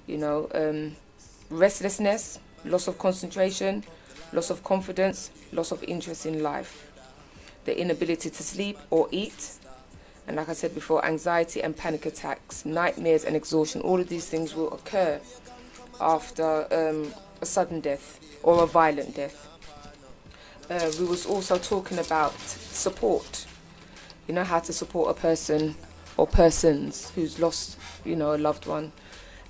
you know, restlessness, loss of concentration, loss of confidence, loss of interest in life, the inability to sleep or eat, and like I said before, anxiety and panic attacks, nightmares and exhaustion. All of these things will occur after a sudden death or a violent death. We was also talking about support, you know, how to support a person or persons who's lost, you know, a loved one.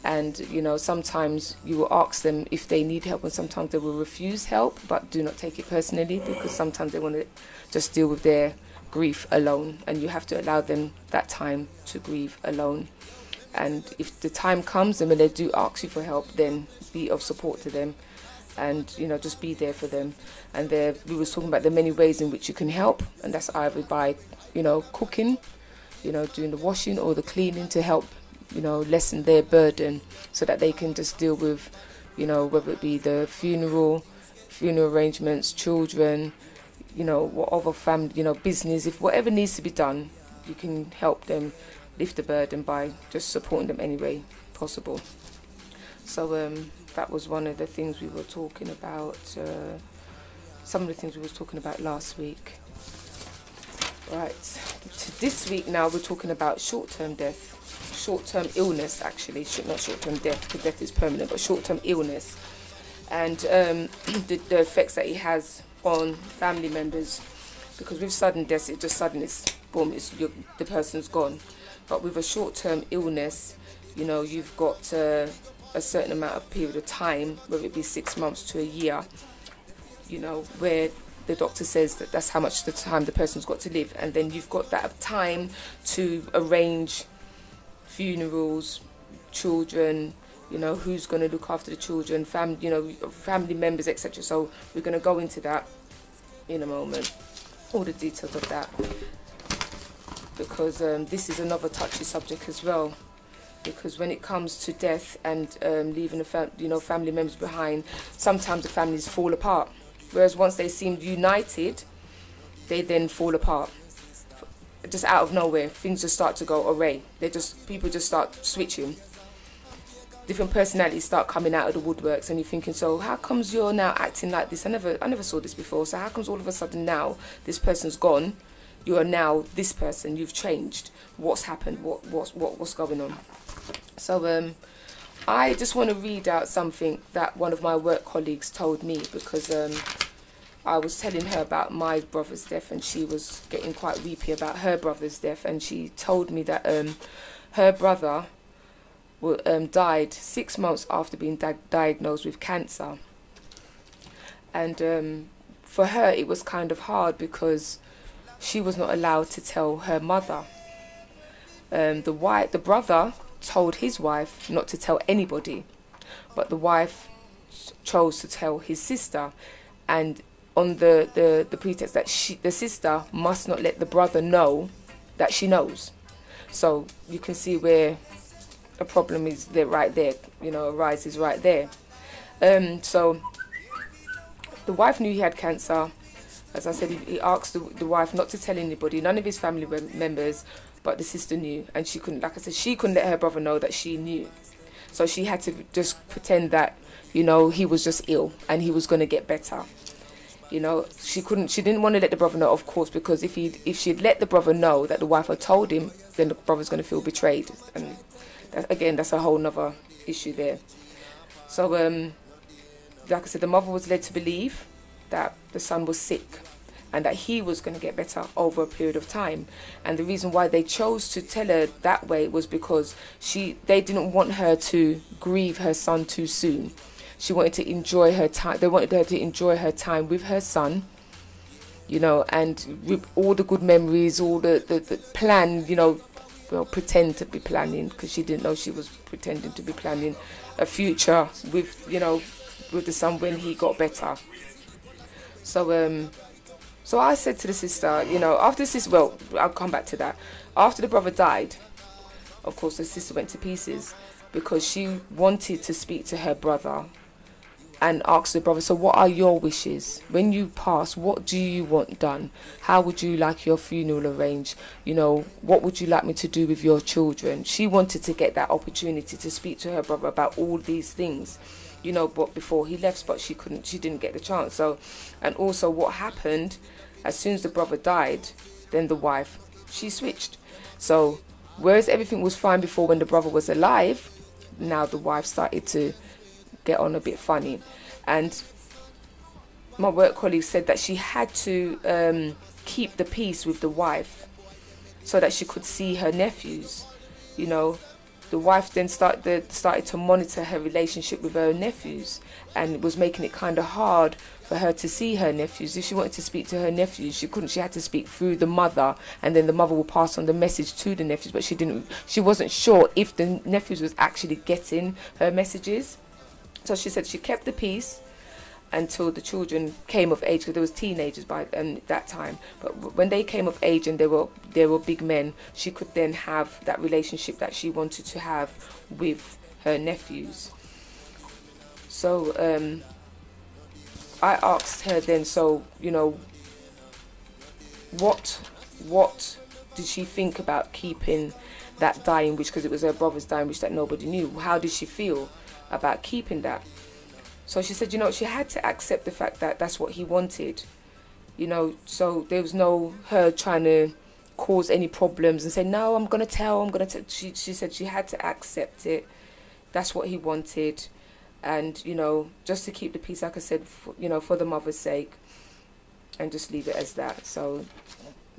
And, you know, sometimes you will ask them if they need help, and sometimes they will refuse help, but do not take it personally, because sometimes they want to just deal with their grief alone, and you have to allow them that time to grieve alone. And if the time comes and when they do ask you for help, then be of support to them, and, you know, just be there for them. And there, we was talking about the many ways in which you can help, and that's either by, you know, cooking, you know, doing the washing or the cleaning to help, you know, lessen their burden, so that they can just deal with, you know, whether it be the funeral arrangements, children, you know, whatever family, you know, business, if whatever needs to be done, you can help them lift the burden by just supporting them any way possible. So that was one of the things we were talking about, some of the things we were talking about last week. Right, this week now we're talking about short-term death. Short-term illness, actually, not short-term death, because death is permanent, but short-term illness, and the effects that it has on family members. Because with sudden death, it just sudden, it's boom, the person's gone. But with a short-term illness, you know, you've got a certain amount of period of time, whether it be 6 months to a year, you know, where the doctor says that that's how much the time the person's got to live, and then you've got that time to arrange funerals, children, you know, who's going to look after the children, family, you know, family members, etc. So we're going to go into that in a moment, all the details of that, because this is another touchy subject as well. Because when it comes to death and leaving family members behind, sometimes the families fall apart. Whereas once they seem united, they then fall apart. Just out of nowhere, things just start to go array. People just start switching. Different personalities start coming out of the woodworks, and you're thinking, so how comes you're now acting like this? I never saw this before. So how comes all of a sudden now this person's gone? You are now this person. You've changed. What's happened? What's going on? So I just want to read out something that one of my work colleagues told me, because I was telling her about my brother's death, and she was getting quite weepy about her brother's death, and she told me that her brother died 6 months after being diagnosed with cancer. And for her it was kind of hard, because she was not allowed to tell her mother. The brother told his wife not to tell anybody, but the wife chose to tell his sister, and on the pretext that the sister must not let the brother know that she knows. So you can see where a problem is there, right there, you know, arises right there. So the wife knew he had cancer. As I said, he asked the wife not to tell anybody, none of his family members, but the sister knew, and she couldn't, like I said, she couldn't let her brother know that she knew. So she had to just pretend that, you know, he was just ill and he was going to get better. You know, she didn't want to let the brother know, of course, because if she'd let the brother know that the wife had told him, then the brother's going to feel betrayed. And again, that's a whole nother issue there. So, like I said, the mother was led to believe that the son was sick and that he was going to get better over a period of time. And the reason why they chose to tell her that way was because they didn't want her to grieve her son too soon. She wanted to enjoy her time. They wanted her to enjoy her time with her son, you know, and with all the good memories, all the plan, you know, well, pretend to be planning, because she didn't know she was pretending to be planning a future with, you know, with the son when he got better. So, so I said to the sister, you know, after this, well, I'll come back to that. After the brother died, of course, the sister went to pieces, because she wanted to speak to her brother and asked the brother, so what are your wishes? When you pass, what do you want done? How would you like your funeral arranged? You know, what would you like me to do with your children? She wanted to get that opportunity to speak to her brother about all these things, you know, but before he left, but she didn't get the chance. So, and also what happened, as soon as the brother died, then the wife, she switched. So, whereas everything was fine before when the brother was alive, now the wife started to get on a bit funny. And my work colleague said that she had to keep the peace with the wife so that she could see her nephews. You know, the wife then started to monitor her relationship with her nephews, and it was making it kind of hard for her to see her nephews. If she wanted to speak to her nephews, she couldn't. She had to speak through the mother, and then the mother will pass on the message to the nephews, but she wasn't sure if the nephews was actually getting her messages. So she said she kept the peace until the children came of age, because there was teenagers by that time. But when they came of age and they were big men, she could then have that relationship that she wanted to have with her nephews. So I asked her then, so, you know, what did she think about keeping that dying wish, because it was her brother's dying wish that nobody knew. How did she feel about keeping that? So she said, you know, she had to accept the fact that that's what he wanted, you know. So there was no her trying to cause any problems and say, no, I'm going to tell. She said she had to accept it. That's what he wanted. And, you know, just to keep the peace, like I said, you know, for the mother's sake, and just leave it as that. So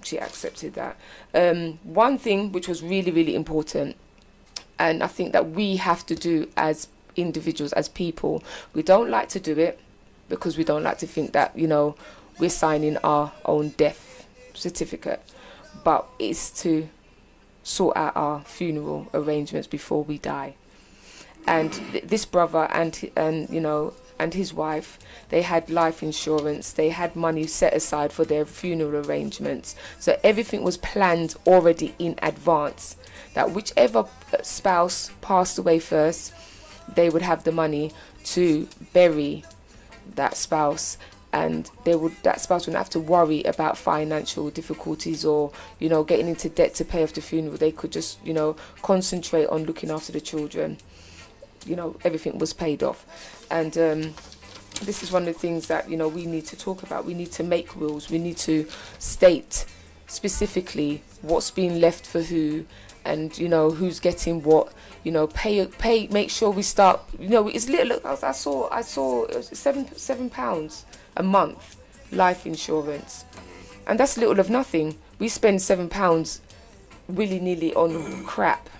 she accepted that. One thing which was really, really important, and I think that we have to do as individuals, as people, we don't like to do it because we don't like to think that, you know, we're signing our own death certificate, but it's to sort out our funeral arrangements before we die. And this brother and you know, and his wife, they had life insurance, they had money set aside for their funeral arrangements, so everything was planned already in advance, that whichever spouse passed away first, they would have the money to bury that spouse, and that spouse wouldn't have to worry about financial difficulties or, you know, getting into debt to pay off the funeral. They could just, you know, concentrate on looking after the children. You know, everything was paid off. And this is one of the things that, you know, we need to talk about. We need to make wills. We need to state specifically what's being left for who, and, you know, who's getting what. You know, pay. Make sure we start. You know, it's little. I saw it was £7 a month life insurance, and that's little of nothing. We spend £7 willy-nilly on crap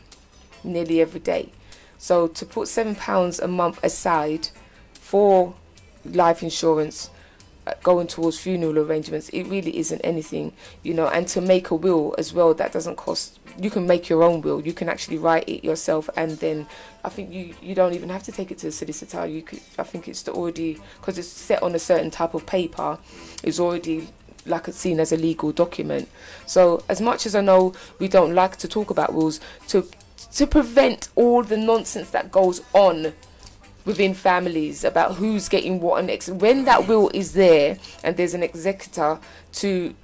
nearly every day. So to put £7 a month aside for life insurance, going towards funeral arrangements, it really isn't anything, you know. And to make a will as well, that doesn't cost. You can make your own will. You can actually write it yourself, and then I think you don't even have to take it to a solicitor. I think it's already, because it's set on a certain type of paper, it's already like it's seen as a legal document. So as much as I know we don't like to talk about wills, to prevent all the nonsense that goes on within families about who's getting what, and when that will is there and there's an executor to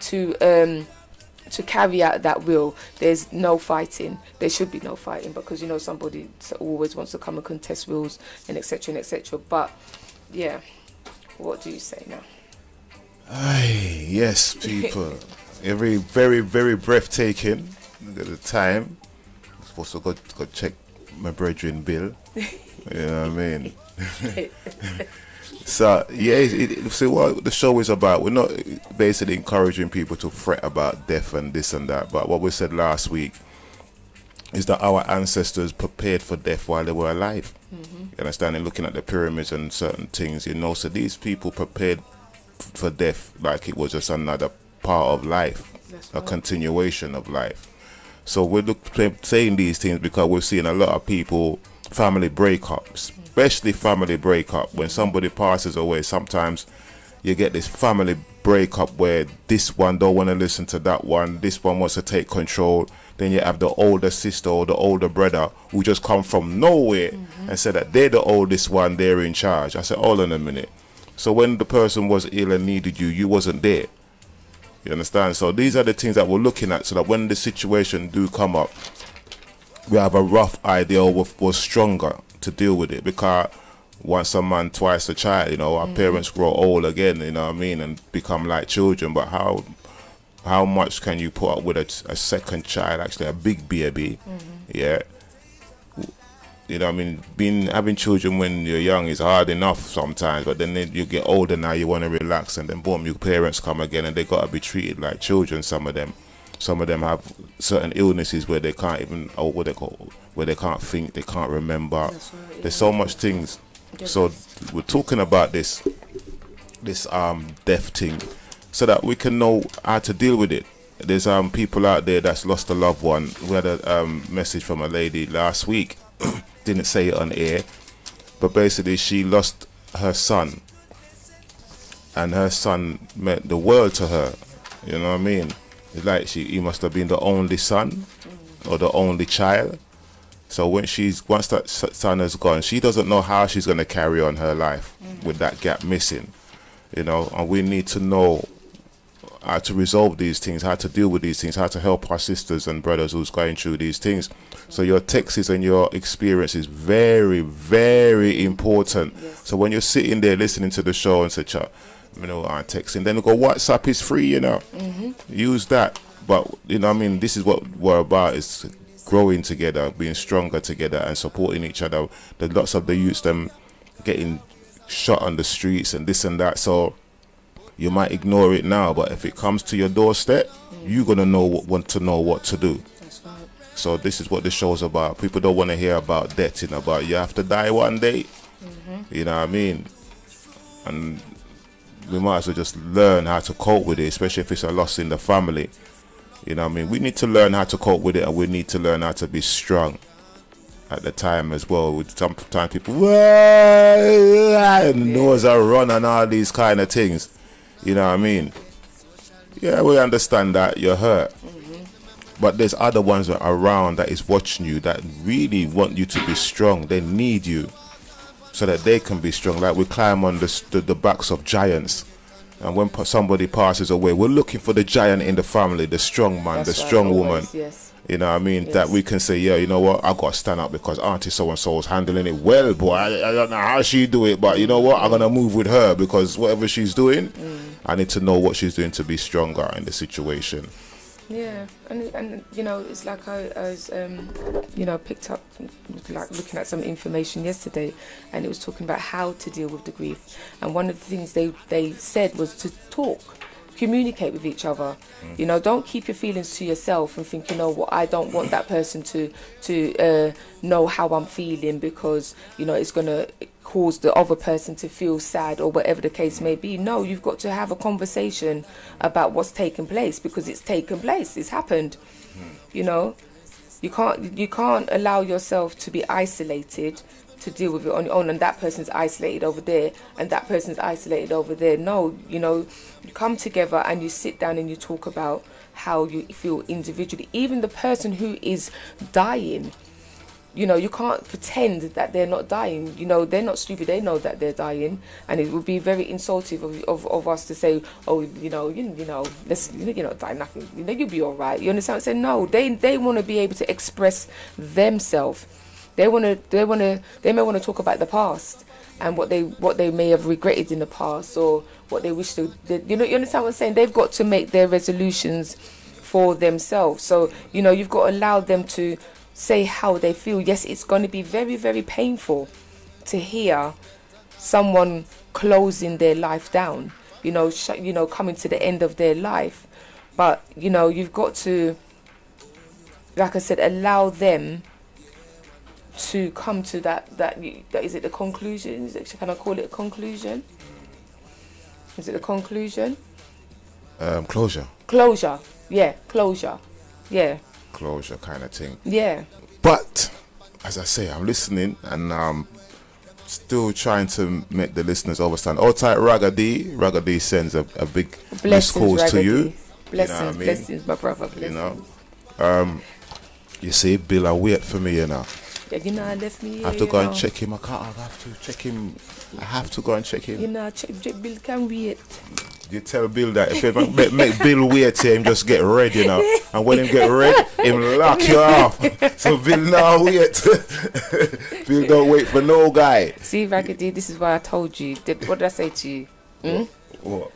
carry out that will, there's no fighting. There should be no fighting, because, you know, somebody always wants to come and contest wills and etc. and etc. But yeah, what do you say now? Aye, yes, people. Every very, very breathtaking. Look at the time. I'm supposed to go check my brethren bill. You know what I mean? So yeah, so what the show is about, we're not basically encouraging people to fret about death and this and that, but what we said last week is that our ancestors prepared for death while they were alive. You understand? And looking at the pyramids and certain things, you know, so these people prepared for death like it was just another part of life. That's a continuation of life. So we're saying these things because we're seeing a lot of people, family breakups, especially family breakup. When somebody passes away, sometimes you get this family breakup where this one don't want to listen to that one, this one wants to take control, Then you have the older sister or the older brother who just come from nowhere and said that they're the oldest one, they're in charge. I said, hold on a minute. So when the person was ill and needed you, you wasn't there. You understand? So these are the things that we're looking at, so that when the situation do come up, we have a rough idea of what's stronger to deal with it. Because once a man, twice a child, you know, our parents grow old again, you know what I mean, and become like children. But how much can you put up with a second child, actually a big baby? Yeah, you know what I mean, having children when you're young is hard enough sometimes, but then you get older, now you want to relax, and then boom, your parents come again and they got to be treated like children. Some of them have certain illnesses where they can't even, or where they can't think, they can't remember. Right, yeah. There's so much things. So we're talking about this death thing, so that we can know how to deal with it. There's people out there that's lost a loved one. We had a message from a lady last week, didn't say it on air, but basically she lost her son, and her son meant the world to her. You know what I mean? It's like he must have been the only son or the only child. So once that son has gone, she doesn't know how she's going to carry on her life with that gap missing, you know. And we need to know how to resolve these things, how to deal with these things, how to help our sisters and brothers who's going through these things. So your texts and your experience is very, very important. Yes. So when you're sitting there listening to the show and say, you know, I'm texting, then go, WhatsApp is free, you know. Use that. But, you know what I mean, this is what we're about, is growing together, being stronger together and supporting each other. There's lots of the youths them getting shot on the streets and this and that, so you might ignore it now, but if it comes to your doorstep, you're gonna want to know what to do. That's right. So this is what the show's about. People don't want to hear about death, and about you have to die one day. You know what I mean? And we might as well just learn how to cope with it, especially if it's a loss in the family. You know what I mean? We need to learn how to cope with it, and we need to learn how to be strong at the time as well. With sometimes people, nose are run and all these kind of things. You know what I mean? Yeah, we understand that you're hurt. But there's other ones that are around that is watching you, that really want you to be strong. They need you so that they can be strong. Like we climb on the backs of giants. And when somebody passes away, we're looking for the giant in the family, the strong man, the strong woman. Yes. You know what I mean? Yes. That we can say, yeah, you know what, I got to stand up because Auntie so-and-so is handling it well, boy. I don't know how she do it, but you know what? I'm going to move with her because whatever she's doing, I need to know what she's doing to be stronger in the situation. Yeah, and you know, it's like I was, you know, picked up, like looking at some information yesterday, and it was talking about how to deal with the grief. And one of the things they said was to talk, communicate with each other. You know, don't keep your feelings to yourself and think, you know what, I don't want that person to know how I'm feeling, because you know it's gonna cause the other person to feel sad or whatever the case may be. No, you've got to have a conversation about what's taken place, because it's taken place, it's happened. You know, you can't allow yourself to be isolated to deal with it on your own, and that person's isolated over there and that person's isolated over there. No, you know, you come together and you sit down and you talk about how you feel individually. Even the person who is dying, you know, you can't pretend that they're not dying. You know, they're not stupid, they know that they're dying, and it would be very insultive of us to say, oh, you know, let's, you know, die nothing, you know, you'll be all right. You understand what I'm saying? No, they want to be able to express themselves. They may want to talk about the past and what they may have regretted in the past, or what they wish to, you know, you understand what I'm saying? They've got to make their resolutions for themselves. So, you know, you've got to allow them to say how they feel. Yes, it's going to be very, very painful to hear someone closing their life down, you know, coming to the end of their life. But, you know, you've got to, like I said, allow them to come to that is it the conclusion? Can I call it a conclusion? Is it a conclusion? Closure. Yeah, closure. Yeah. Closure kind of thing. Yeah. But as I say, I'm listening and still trying to make the listeners understand. All tight, Ragga sends a big blessings, calls to you. Blessings, you know what I mean? Blessings, my brother. Blessings. You know, You see, Bill, I wait for me, you know. Yeah, you know, I left me here, I have to go know. and check him. I have to check him. I have to go and check him. You know, Bill can wait. You tell Bill that if you make Bill wait here, him just get red, you know. And when him get red, him lock you off. So Bill now wait. Bill don't wait for no guy. See, Raggedy, this is why I told you. What did I say to you? What?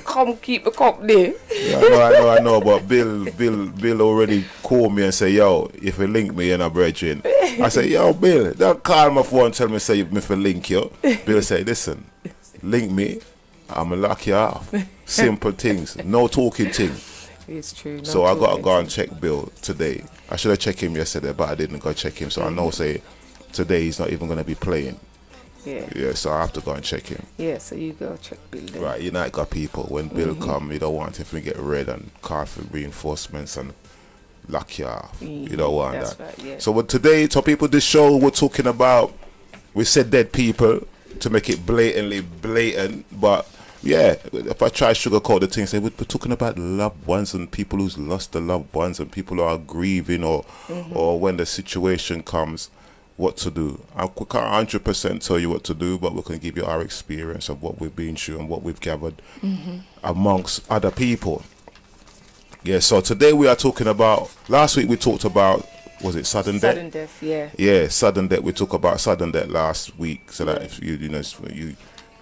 Come keep the company. Yeah, I know, but Bill already called me and say, yo, if you link me in a brethren. I say, yo, Bill, don't call my phone and tell me say me for link you. Bill say, listen, link me, I'ma lock you off. Simple things, no talking thing. It's true. No, so I gotta go and check Bill today. I should have checked him yesterday, but I didn't go check him. So I know say today he's not even gonna be playing. Yeah, so I have to go and check him. Yeah, so you go check Bill then. Right, you know, got people, when Bill come, you don't want him to get red and call for reinforcements and lock you off. You don't want That's that. Right, yeah. So today, so people, this show, we're talking about, we said dead people to make it blatantly blatant, but yeah, if I try to sugarcoat the thing, say we're talking about loved ones and people who's lost their loved ones and people who are grieving or when the situation comes, what to do. I can't 100% tell you what to do, but we can give you our experience of what we've been through and what we've gathered amongst other people. Yeah, so today we are talking about, last week we talked about, was it sudden death? Sudden death, yeah. Yeah, sudden death. We talked about sudden death last week, so that if you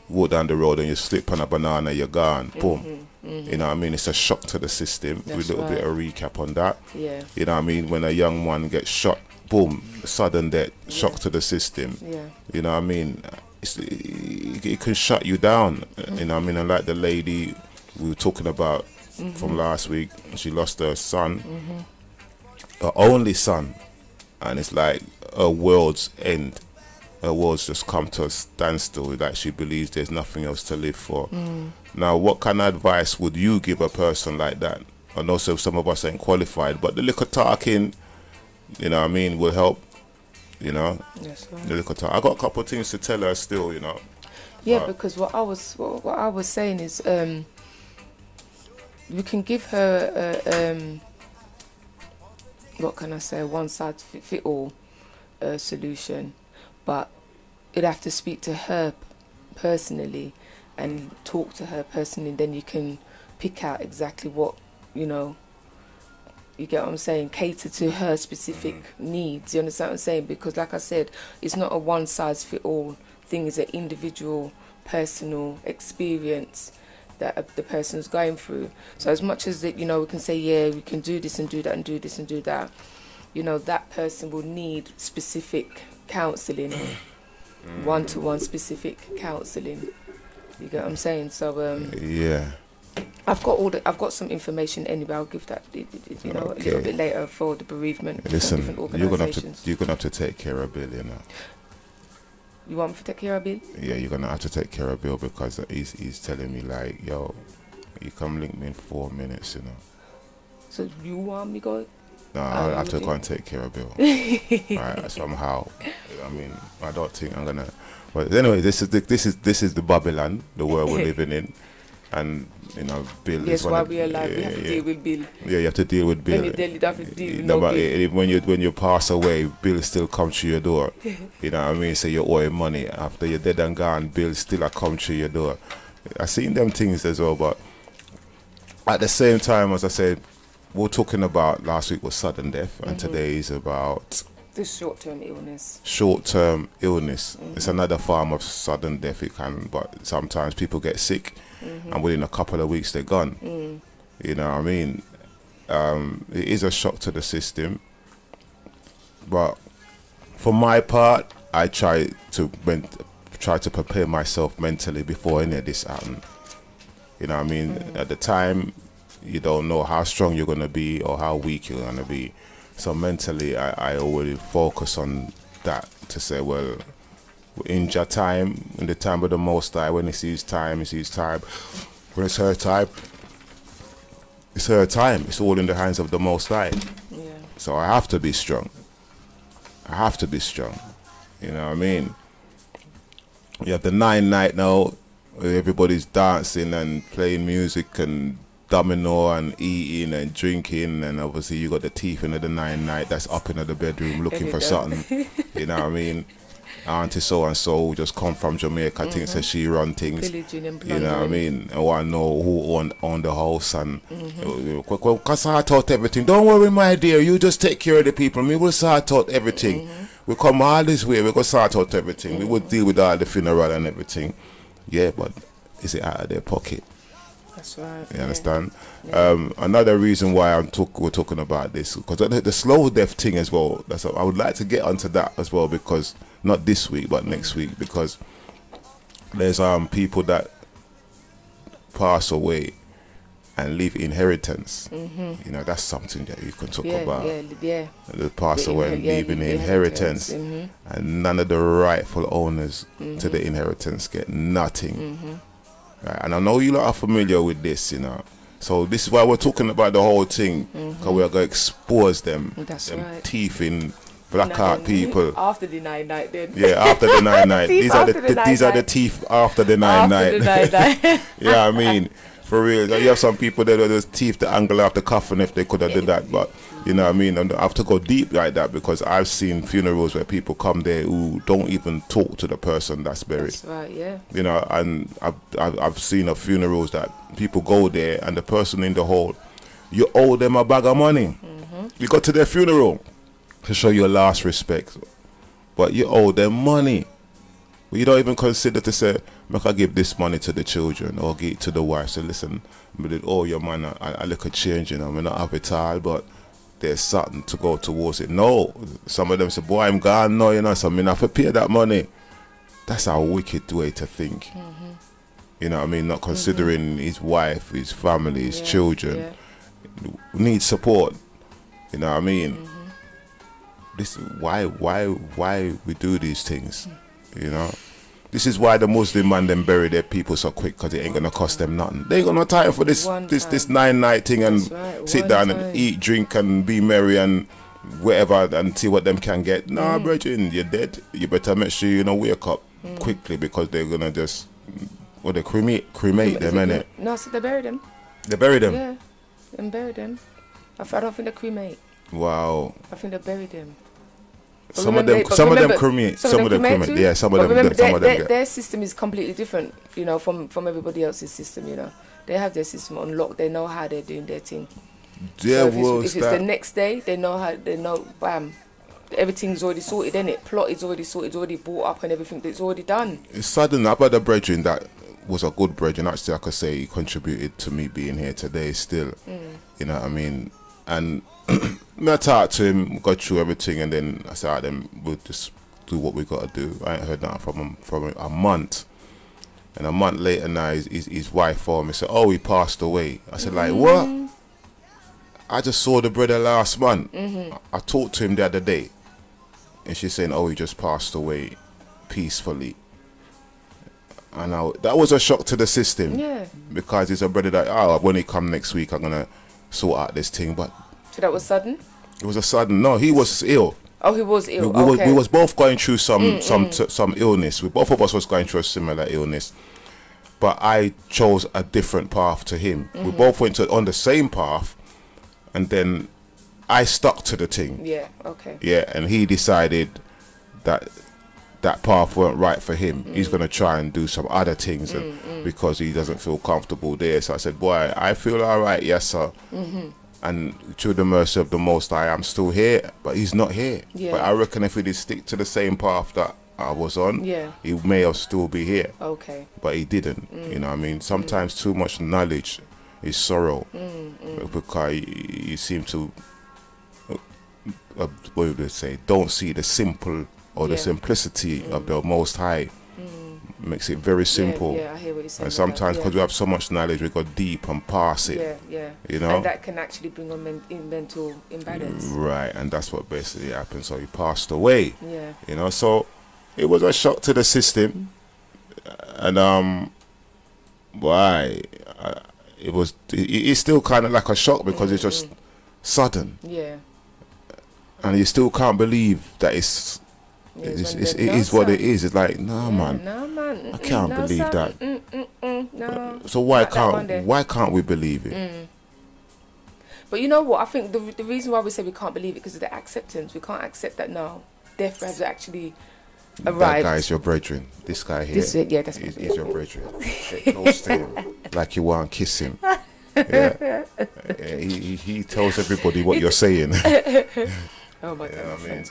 walk down the road and you slip on a banana, you're gone, boom. You know what I mean? It's a shock to the system. With a little bit of recap on that. Yeah. You know what I mean? When a young one gets shot, boom, sudden death, shock to the system. Yeah. You know what I mean? It can shut you down. You know what I mean? And like the lady we were talking about from last week, she lost her son, her only son, and it's like her world's end. Her world's just come to a standstill. Like she believes there's nothing else to live for. Now, what kind of advice would you give a person like that? I know some of us ain't qualified, but the little talking, you know what I mean, will help. You know, That's right. the little talk. I got a couple of things to tell her still. You know. Yeah, because what I was saying is, we can give her what can I say, one size fit all solution, but you'd have to speak to her personally and talk to her personally. Then you can pick out exactly what, you know, you get what I'm saying, cater to her specific needs. You understand what I'm saying? Because like I said, it's not a one size fit all thing. It's an individual personal experience that the person's going through. So as much as that, you know, we can say, yeah, we can do this and do that and do this and do that, you know, that person will need specific counselling, one-to-one specific counselling. You get what I'm saying? So yeah, I've got some information anyway. I'll give that, you know, a little bit later for the bereavement. Listen, different you're organisations. gonna have to take care of Bill, you know. You want me to take care of Bill? Yeah, you're gonna have to take care of Bill because he's telling me like, yo, you come link me in 4 minutes, you know. So you want me go? No, I'll have to go and take care of Bill. Right, somehow. I mean, I don't think I'm gonna. But anyway, this is the Babylon, the world we're living in, and you know, Bill. Yes, is while we're alive, we have to deal with Bill. Yeah, you have to deal with Bill. When you have to deal with No, but Bill. when you pass away, Bill still comes to your door. You know what I mean? So you owe him money. After you're dead and gone, Bill still a come to your door. I seen them things as well, but at the same time, as I said, we're talking about last week was sudden death, and today is about This short-term illness. Short-term illness. It's another form of sudden death. It can, but sometimes people get sick, and within a couple of weeks they're gone. You know what I mean? It is a shock to the system, but for my part, I try to prepare myself mentally before any of this happens. You know what I mean? At the time, you don't know how strong you're going to be or how weak you're going to be. So mentally, I already focus on that to say, well, in your time, in the time of the Most High, when he sees time, he sees time. When it's her time, it's her time. It's all in the hands of the Most High. Yeah. So I have to be strong. I have to be strong. You know what I mean? You have the 9 night now, where everybody's dancing and playing music and domino and eating and drinking, and obviously you got the thief in the nine night that's up in the bedroom looking for something. You know what I mean? Auntie so and so who just come from Jamaica, thinks that she run things. Pillaging and You know what I mean? I want to know who own the house and sort out everything. Don't worry, my dear. You just take care of the people. We will sort out everything. We come all this way. We go sort out everything. We will deal with all the funeral and everything. Yeah, but is it out of their pocket? That's right. You understand? Another reason why we're talking about this, because the slow death thing as well. I would like to get onto that as well, because not this week but next week, because there's people that pass away and leave inheritance. You know, that's something that you can talk about. They pass away and leaving the inheritance, and none of the rightful owners to the inheritance get nothing. Right? And I know you lot are familiar with this, you know. So this is why we're talking about the whole thing, because we are going to expose them, thief in black art people. After the 9-night then. Yeah, after the 9-night. These are the thief after the 9-night. Yeah, I mean, for real. You have some people that are just thief the angle of the coffin if they could have did that, but you know what I mean? And I have to go deep like that, because I've seen funerals where people come there who don't even talk to the person that's buried. That's right, yeah. You know, and I've seen of funerals that people go there and the person in the hall, you owe them a bag of money. You go to their funeral to show your last respect, but you owe them money. But you don't even consider to say, I give this money to the children or give it to the wife. So listen, I did owe your man a little change, you know, I not have it all, but there's something to go towards it. No, some of them say, boy, I'm gone now, you know, so I mean, I have to pay that money. That's a wicked way to think. You know what I mean? Not considering his wife, his family, his children need support. You know what I mean? This is why we do these things. You know, this is why the Muslim man them bury their people so quick, because it ain't gonna cost them nothing. They ain't got no time for this 9-night thing and sit down and eat, drink and be merry and whatever and see what them can get. Nah, brethren, you're dead. You better make sure you wake up quickly, because they're gonna just they cremate them, innit? No, so they bury them. They bury them. Yeah, and bury them. I don't think they cremate. Wow. I think they bury them. Some of them cremate. Some of them cremate. Yeah, some of them. Their system is completely different, you know, from everybody else's system. You know, they have their system on lock. They know how they're doing their thing. Yeah, so if it's the next day, they know how. They know, bam, everything's already sorted. Then plot is already sorted, it's already bought up, and everything. It's already done. It's sudden. I've had a brethren that was a good brethren. Actually, I could say he contributed to me being here today. Still, you know what I mean. And I talked to him, got through everything, and then I said, then we'll just do what we got to do. I ain't heard nothing from him for a month. And a month later now, his wife phoned me and said, oh, he passed away. I said, like, what? I just saw the brother last month. I talked to him the other day. And she's saying, oh, he just passed away peacefully. And that was a shock to the system. Yeah. Because it's a brother that, when he come next week, I'm going to sort out this thing. But so that was sudden? It was a sudden. No, he was ill. Oh, he was ill. We was both going through some illness. Both of us was going through a similar illness, but I chose a different path to him. We both went on the same path, and then I stuck to the thing. Yeah. Okay. Yeah, and he decided that path weren't right for him. He's gonna try and do some other things, because he doesn't feel comfortable there. So I said, boy, I feel all right, yes sir. And through the mercy of the Most High, I'm still here, but he's not here. Yeah. But I reckon if we did stick to the same path that I was on, he may have still be here. Okay. But he didn't. You know what I mean? Sometimes too much knowledge is sorrow, because you seem to, what would they say, don't see the simple or the simplicity of the Most High. Makes it very simple. Yeah, I hear what you're saying. And sometimes because we have so much knowledge, we go deep and pass it. Yeah. You know? And that can actually bring on mental imbalance. Right, and that's what basically happened. So he passed away. Yeah. You know, so it was a shock to the system. And it's still kind of like a shock, because it's just sudden. Yeah. And you still can't believe that it's Yeah, it is what it is. It's like, nah, man. No, man. I can't believe that. No. So why can't we believe it? But you know what? I think the reason why we say we can't believe it because of the acceptance. We can't accept that now. Death has actually arrived. That guy is your brethren. This guy here. He's your brethren. Get close to him like you want to kiss him. Yeah. He tells everybody what you're saying. Oh my God. I mean,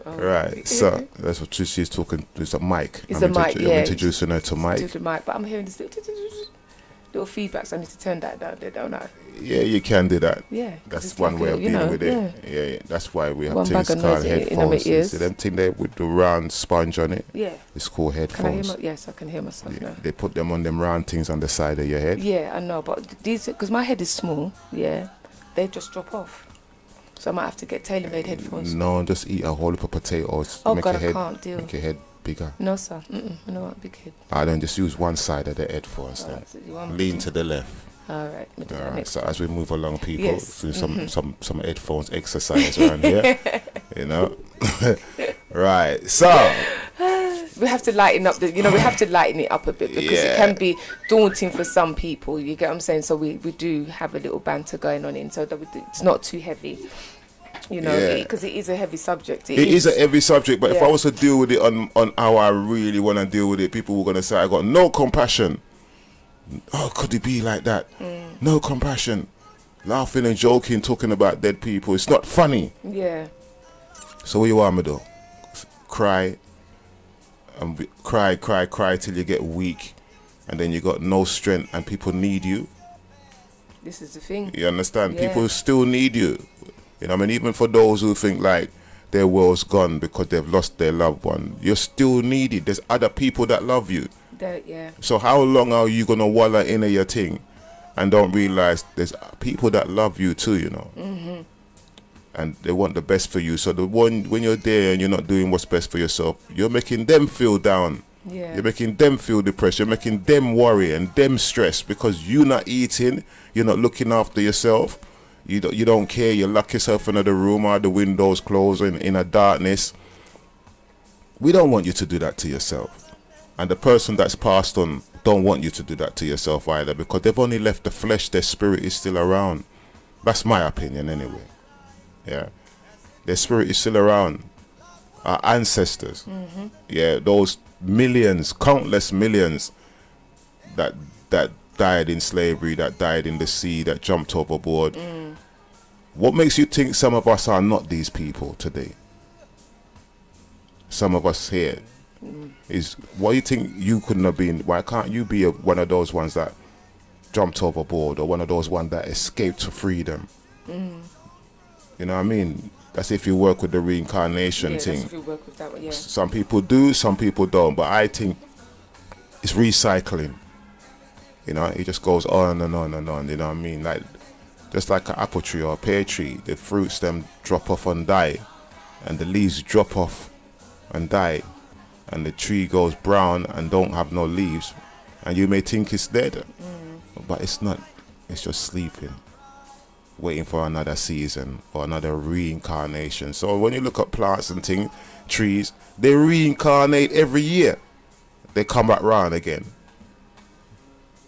right, so that's what she's talking. There's a mic. It's a mic, yeah. I'm introducing her to Mike. To the mic, but I'm hearing this little feedback, so I need to turn that down there, don't I? Yeah, you can do that. Yeah, that's one way of dealing with it. Yeah, that's why we have things called headphones. See them thing there with the round sponge on it. Yeah, it's called headphones. Yes, I can hear myself now. They put them on them round things on the side of your head. Yeah, I know, but these because my head is small. Yeah, they just drop off. So I might have to get tailor-made headphones. No, just eat a whole heap of potatoes. Oh God, I can't deal. Make your head bigger. No, sir. I don't want big head. I don't just use one side of the headphones then. So lean to the left. All right. All right. So as we move along, people, do some headphones exercise around here. You know. Right. So we have to lighten up we have to lighten it up a bit because it can be daunting for some people. You get what I'm saying? So we do have a little banter going on so that it's not too heavy. You know, because it is a heavy subject. It is a heavy subject, but if I was to deal with it on how I really want to deal with it, people were going to say I got no compassion. Oh, could it be like that? No compassion. Laughing and joking, talking about dead people. It's not funny. Yeah. So what you want me to do? Cry. And cry till you get weak. And then you got no strength and people need you. This is the thing. You understand? Yeah. People still need you. You know what I mean? Even for those who think like their world's gone because they've lost their loved one, you're still needed. There's other people that love you. So how long are you gonna wallow in your thing and don't realize there's people that love you too, you know? And they want the best for you. So when you're there and you're not doing what's best for yourself, you're making them feel down. You're making them feel depressed. You're making them worry and them stress because you're not eating, you're not looking after yourself. You don't care. You lock yourself in the room or the windows closed in a darkness. We don't want you to do that to yourself. And the person that's passed on don't want you to do that to yourself either because they've only left the flesh. Their spirit is still around. That's my opinion anyway. Yeah. Their spirit is still around. Our ancestors. Yeah, those millions, countless millions that died in slavery, that died in the sea, that jumped overboard. What makes you think some of us are not these people today? Some of us here is what you think you couldn't have been. Why can't you be one of those ones that jumped overboard or one of those ones that escaped to freedom? You know what I mean? That's if you work with the reincarnation thing. That's if you work with that one, Some people do, some people don't. But I think it's recycling. You know, it just goes on and on and on. You know what I mean? Like just like an apple tree or a pear tree, the fruits them drop off and die, and the leaves drop off and die, and the tree goes brown and don't have no leaves, and you may think it's dead, but it's not. It's just sleeping, waiting for another season or another reincarnation. So when you look at plants and things, trees, they reincarnate every year. They come back round again.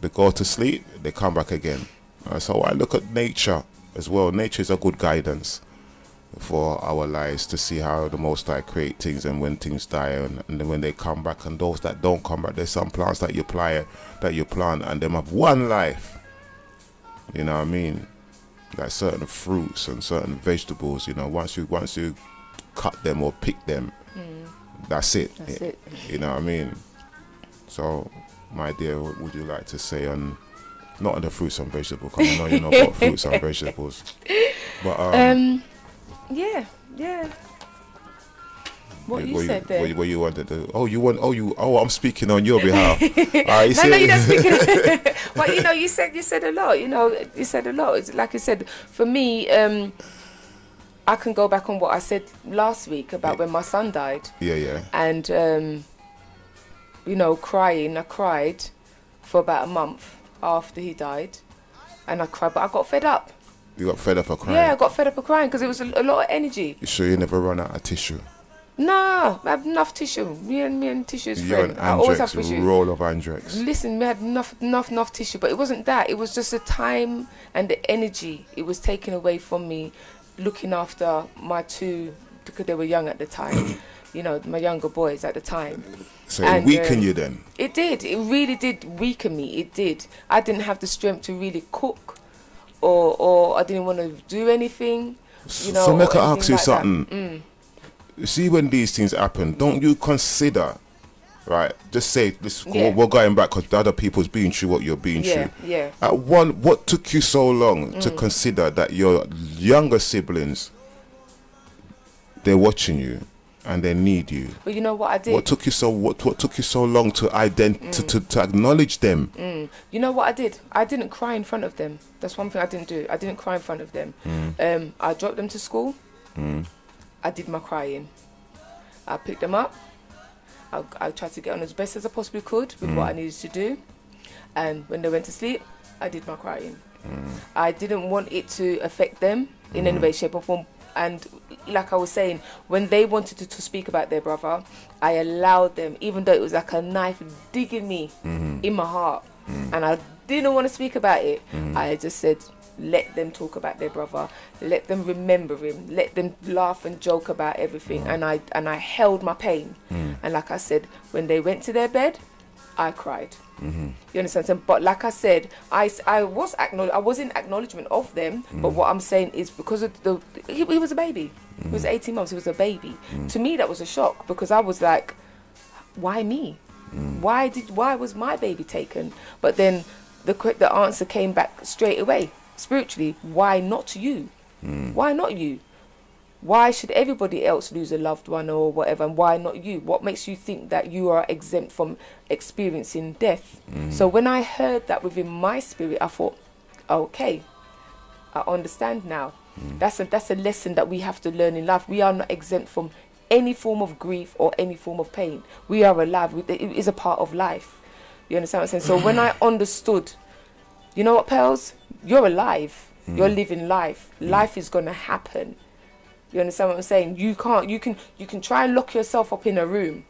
They go to sleep, they come back again. So I look at nature as well. Nature is a good guidance for our lives to see how the Most High create things and when things die and then when they come back, and those that don't come back. There's some plants that you plant and them have one life. You know what I mean? Like certain fruits and certain vegetables, you know, once you cut them or pick them, that's it. You know what I mean? So my dear, what would you like to say on not on the fruits and vegetables? Because I know you know about fruits and vegetables. But yeah. What you said there? What you wanted to? I'm speaking on your behalf. No, you're not speaking. Well, you know, you said a lot. You know, you said a lot. It's like I said, for me, I can go back on what I said last week about when my son died. Yeah. And you know, crying. I cried for about a month after he died, and I cried, but I got fed up. You got fed up of crying? Yeah, I got fed up of crying because it was a lot of energy. You sure you never run out of tissue? Nah, I have enough tissue. Me and tissue's You're an friend. I always have Andrex, tissue. roll of Andrex. Listen, we had enough tissue, but it wasn't that. It was just the time and the energy it was taken away from me, looking after my two, because they were young at the time. You know, my younger boys at the time. So it weakened you then? It did. It really did weaken me. It did. I didn't have the strength to really cook, or I didn't want to do anything. You know. So make I ask you like something. You see, when these things happen, don't you consider, right? Just say this. We're going back because the other people's been through what you're being through. Yeah. What took you so long to consider that your younger siblings, they're watching you and they need you? But you know what I did? What took you so long to to acknowledge them? You know what I did? I didn't cry in front of them. That's one thing I didn't do. I didn't cry in front of them. I dropped them to school. I did my crying. I picked them up. I tried to get on as best as I possibly could with what I needed to do. And when they went to sleep, I did my crying. I didn't want it to affect them in any way, shape or form. And like I was saying, when they wanted to speak about their brother, I allowed them, even though it was like a knife digging me in my heart. And I didn't want to speak about it. I just said, let them talk about their brother, let them remember him, let them laugh and joke about everything. And I held my pain. And like I said, when they went to their bed, I cried. You understand? But like I said, I was in acknowledgement of them. But what I'm saying is, because of he was a baby. He was 18 months. He was a baby. To me, that was a shock, because I was like, why me? Why was my baby taken? But then the answer came back straight away. Spiritually, why not you? Why not you? Why should everybody else lose a loved one or whatever, and why not you? What makes you think that you are exempt from experiencing death? So when I heard that within my spirit, I thought, okay, I understand now. That's a lesson that we have to learn in life. We are not exempt from any form of grief or any form of pain. We are alive. It is a part of life. You understand what I'm saying? So when I understood, you know what, Pearlz? You're alive. You're living life. Life is going to happen. You understand what I'm saying? You can try and lock yourself up in a room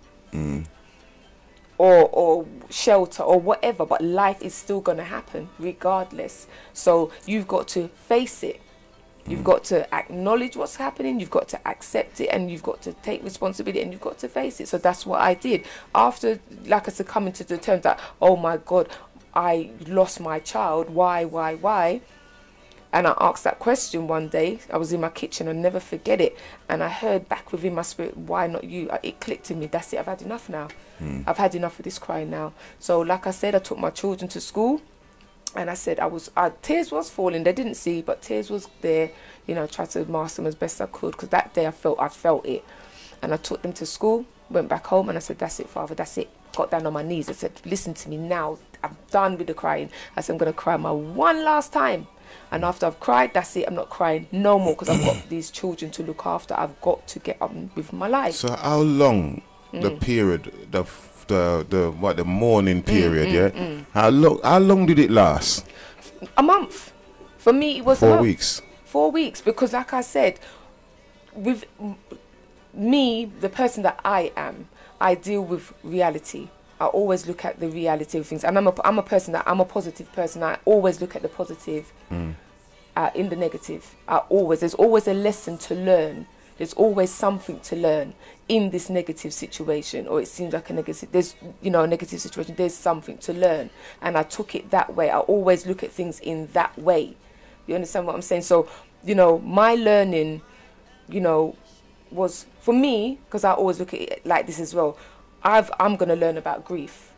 or shelter or whatever, but life is still going to happen regardless. So you've got to face it. You've got to acknowledge what's happening, you've got to accept it, and you've got to take responsibility, and you've got to face it. So that's what I did. After, like I said, coming to the terms that, oh my God, I lost my child, why? And I asked that question one day. I was in my kitchen, I'll never forget it. And I heard back within my spirit, why not you? It clicked in me, that's it, I've had enough now. I've had enough of this crying now. So like I said, I took my children to school. And I said, tears was falling. They didn't see, but tears was there. You know, I tried to mask them as best I could, because that day I felt it. And I took them to school, went back home, and I said, that's it, Father, that's it. Got down on my knees. I said, listen to me now. I'm done with the crying. I said, I'm going to cry my one last time. And after I've cried, that's it. I'm not crying no more, because I've got these children to look after. I've got to get on with my life. So how long the period, the mourning period, how long did it last? A month. For me, it was 4 weeks. 4 weeks, because like I said, with me, the person that I am, I deal with reality. I always look at the reality of things, and I'm a person that I'm a positive person. I always look at the positive in the negative. There's always a lesson to learn. There's always something to learn in this negative situation, or it seems like a negative situation. There's something to learn, and I took it that way. I always look at things in that way. You understand what I'm saying? So, my learning, was for me, because I always look at it like this as well. I'm going to learn about grief.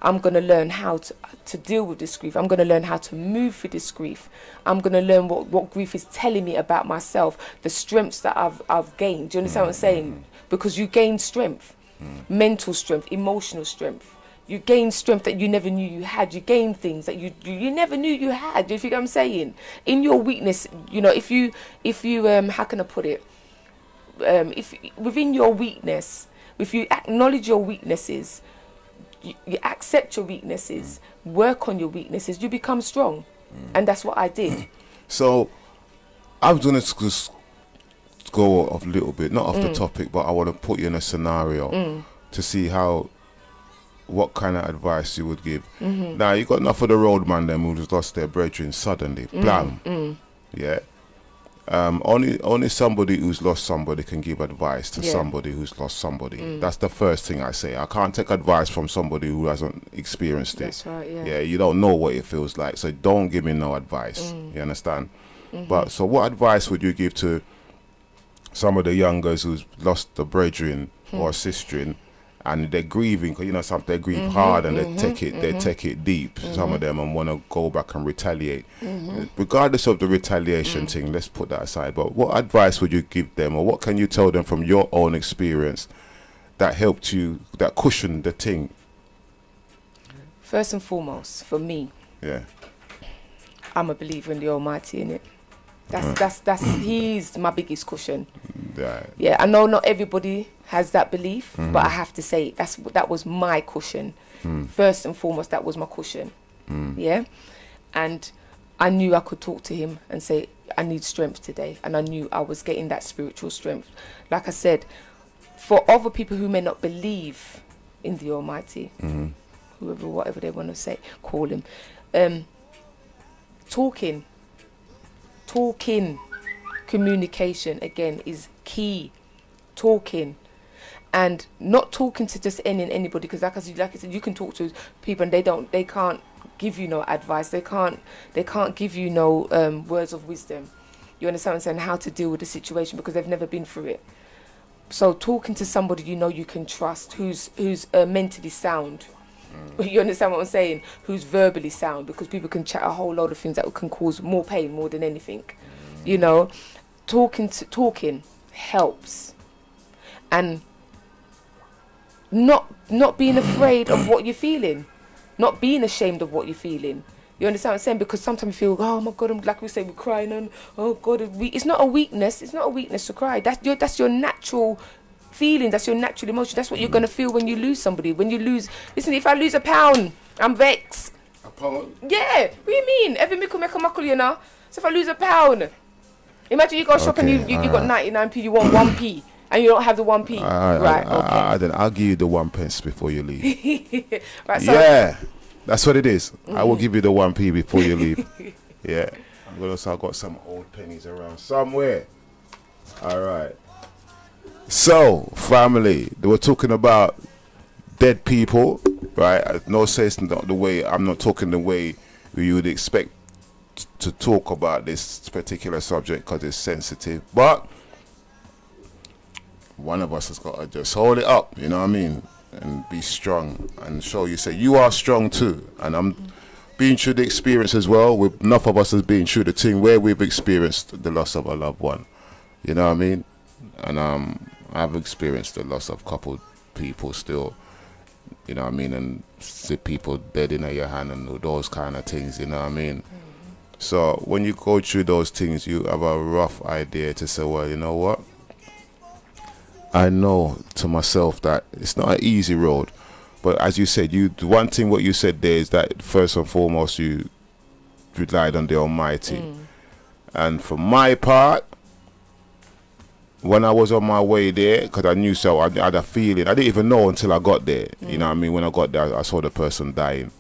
I'm going to learn how to deal with this grief. I'm going to learn how to move through this grief. I'm going to learn what grief is telling me about myself, the strengths that I've gained. Do you understand what I'm saying? Because you gain strength, mental strength, emotional strength. You gain strength that you never knew you had. You gain things that you never knew you had. Do you think I'm saying? In your weakness, if you how can I put it? If within your weakness, if you acknowledge your weaknesses, you accept your weaknesses, work on your weaknesses, you become strong. And that's what I did. So I was going to go off a little bit, not off the topic, but I want to put you in a scenario to see what kind of advice you would give. Now, you got enough of the road man them who just lost their brethren suddenly. Blam. Yeah. Only somebody who's lost somebody can give advice to somebody who's lost somebody. That's the first thing I say. I can't take advice from somebody who hasn't experienced it. That's right, yeah. Yeah, you don't know what it feels like, so don't give me no advice. You understand? But so what advice would you give to some of the youngers who's lost a brethren or a sister, and they're grieving, because you know some they grieve hard and they take it deep, some of them, and want to go back and retaliate. Regardless of the retaliation thing, let's put that aside, but what advice would you give them, or what can you tell them from your own experience that helped you, that cushioned the thing? First and foremost, for me, I'm a believer in the Almighty, innit? That's He's my biggest cushion. Yeah, I know not everybody has that belief, but I have to say that was my cushion. First and foremost, that was my cushion. Yeah, and I knew I could talk to Him and say, I need strength today, and I knew I was getting that spiritual strength. Like I said, for other people who may not believe in the Almighty, whatever they want to say, call Him, talking, communication again is key. Talking, and not talking to just anybody, because like I said, you can talk to people and they can't give you no advice. They can't give you no words of wisdom. You understand what I'm saying? How to deal with the situation, because they've never been through it. So talking to somebody you can trust, who's mentally sound. You understand what I'm saying? Who's verbally sound, because people can chat a whole load of things that can cause more pain more than anything. You know, talking helps, and not being afraid of what you're feeling, not being ashamed of what you're feeling. You understand what I'm saying? Because sometimes you feel, oh my God, like we say, we're crying, and oh God, it's not a weakness. It's not a weakness to cry. That's your natural feeling. That's your natural emotion. That's what you're gonna feel when you lose somebody. When you lose, listen, if I lose a pound, I'm vexed. A pound? Yeah. What do you mean? Every mickle make a muckle, you know. So if I lose a pound, imagine you go shop and you got 99p, you want 1p, and you don't have the 1p. Right, okay. I'll give you the 1 pence before you leave. Right, so yeah, that's what it is. I will give you the 1p before you leave. Yeah. I've got some old pennies around somewhere. All right. So, family, they were talking about dead people, right? No sense, not the way, I'm not talking the way you would expect to talk about this particular subject, because it's sensitive, but one of us has got to just hold it up, you know what I mean, and be strong and show you, say you are strong too. And I'm being through the experience as well, with enough of us has been through the thing where we've experienced the loss of a loved one, you know what I mean. And I've experienced the loss of a couple people still, you know what I mean, and see people dead in your hand and those kind of things, you know what I mean. So when you go through those things, you have a rough idea to say, well, you know what, I know to myself that it's not an easy road. But as you said, the one thing what you said there is that first and foremost you relied on the Almighty. And for my part, when I was on my way there, because I knew, so I had a feeling, I didn't even know until I got there, you know what I mean. When I got there, I saw the person dying.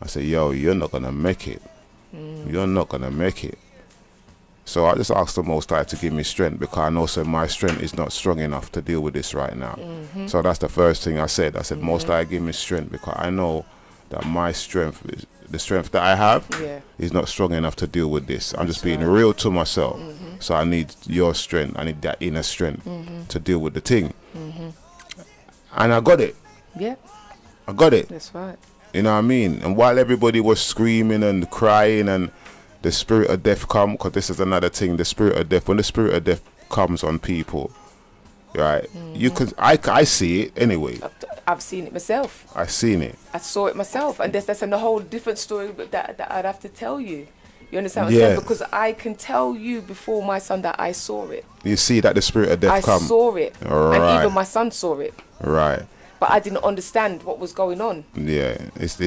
I said, yo, you're not gonna make it. You're not gonna make it. So I just asked the Most High to give me strength, because I know so my strength is not strong enough to deal with this right now. So that's the first thing I said. I said, Most High, give me strength, because I know that my strength is, the strength that I have is not strong enough to deal with this. I'm just being real to myself. So I need your strength. I need that inner strength to deal with the thing. And I got it. Yeah. I got it. That's right. You know what I mean? And while everybody was screaming and crying and the spirit of death come, because this is another thing, the spirit of death, when the spirit of death comes on people, right, you can, I see it anyway. I've seen it myself. I've seen it. I saw it myself, and that's a whole different story that I'd have to tell you. You understand what I'm saying? Because I can tell you before my son that I saw it. You see that the spirit of death come? I saw it. Right. And even my son saw it. Right. But I didn't understand what was going on. Yeah, it's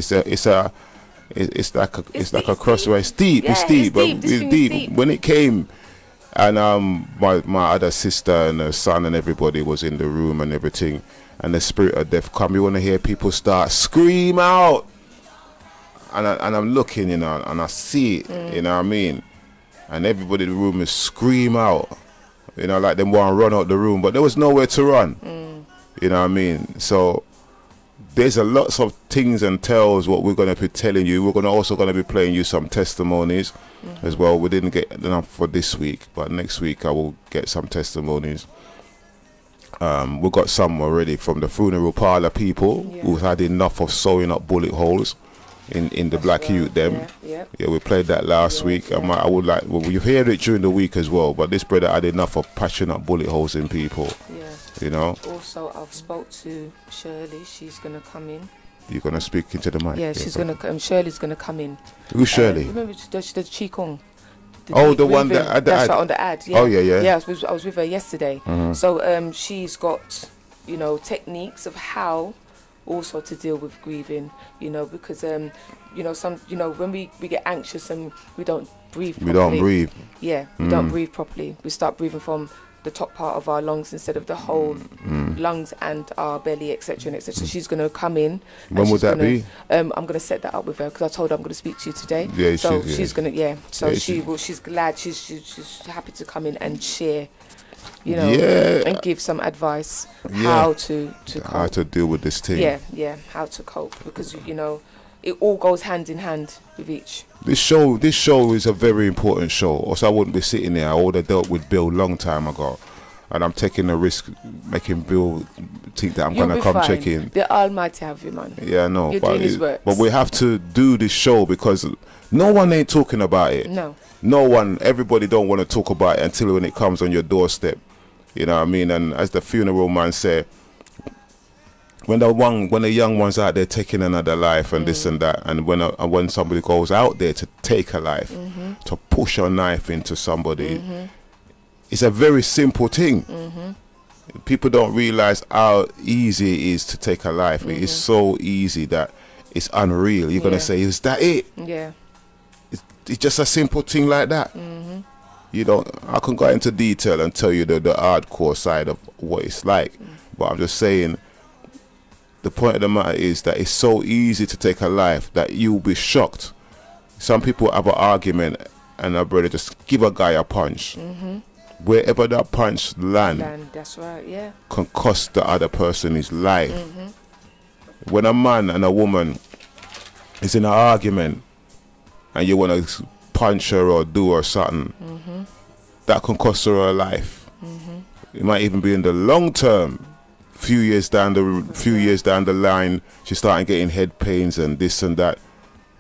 like a crossway. It's deep. Yeah, it's deep. It's deep. When it came, And my other sister and her son and everybody was in the room and everything. And the spirit of death come. You want to hear people start scream out. And I'm looking, you know, and I see it, you know what I mean? And everybody in the room is scream out. You know, like them want to run out the room. But there was nowhere to run. You know what I mean? So there's a lots of things and tales what we're going to be telling you. We're also going to be playing you some testimonies as well. We didn't get enough for this week, but next week I will get some testimonies. We got some already from the funeral parlor people who've had enough of sewing up bullet holes in the black youth them. Yeah, we played that last week. I would like, well, you've heard it during the week as well, but this brother had enough of patching up bullet holes in people. You know. Also, I've spoke to Shirley. She's gonna come in. You're gonna speak into the mic. Yeah, she's gonna come. Shirley's gonna come in. Who's Shirley? Remember the Qigong? The one that that's right on the ad. Yeah. Oh yeah. Yeah, I was with her yesterday. So she's got, you know, techniques of how also to deal with grieving. You know, because you know, when we get anxious and we don't breathe properly. We don't breathe. Yeah, we don't breathe properly. We start breathing from the top part of our lungs instead of the whole lungs and our belly, etc. and etc. She's going to come in. When would that be? I'm going to set that up with her because I told her I'm going to speak to you today. Yeah, so she's going to. Yeah, so yeah, she's glad. She's happy to come in and share, you know, and give some advice how to cope. How to deal with this thing. Yeah, how to cope, because you know it all goes hand in hand with each. This show is a very important show, or else I wouldn't be sitting there. I would have dealt with Bill long time ago, and I'm taking a risk making Bill think that I'm gonna come fine. Check in. The Almighty have you, man. Yeah, no, you're doing his work. But we have to do this show because no one ain't talking about it. No one. Everybody don't want to talk about it until when it comes on your doorstep. You know what I mean? And as the funeral man said, when the young ones out there taking another life and this and that, and when somebody goes out there to take a life, to push a knife into somebody, it's a very simple thing. People don't realize how easy it is to take a life. It is so easy that it's unreal. You're gonna say, is that it? Yeah. It's just a simple thing like that. You don't. I can go into detail and tell you the hardcore side of what it's like, but I'm just saying. The point of the matter is that it's so easy to take a life that you'll be shocked. Some people have an argument and a brother just give a guy a punch. Wherever that punch land, that's right, yeah, can cost the other person his life. When a man and a woman is in an argument and you want to punch her or do her something, that can cost her her life. It might even be in the long term. Few years down the line, she's starting getting head pains and this and that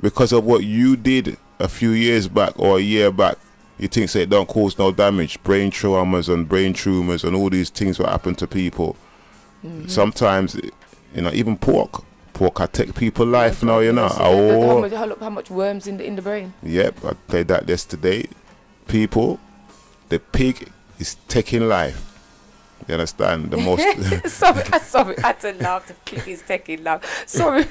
because of what you did a few years back or a year back. You think say it don't cause no damage, brain traumas and brain tumors and all these things will happen to people. Sometimes, you know, even pork can take people life now. You know, how much worms in the brain? Yep, I played that yesterday. People, the pig is taking life. You understand? The most. sorry, I had to laugh. The pig is taking laugh. Sorry.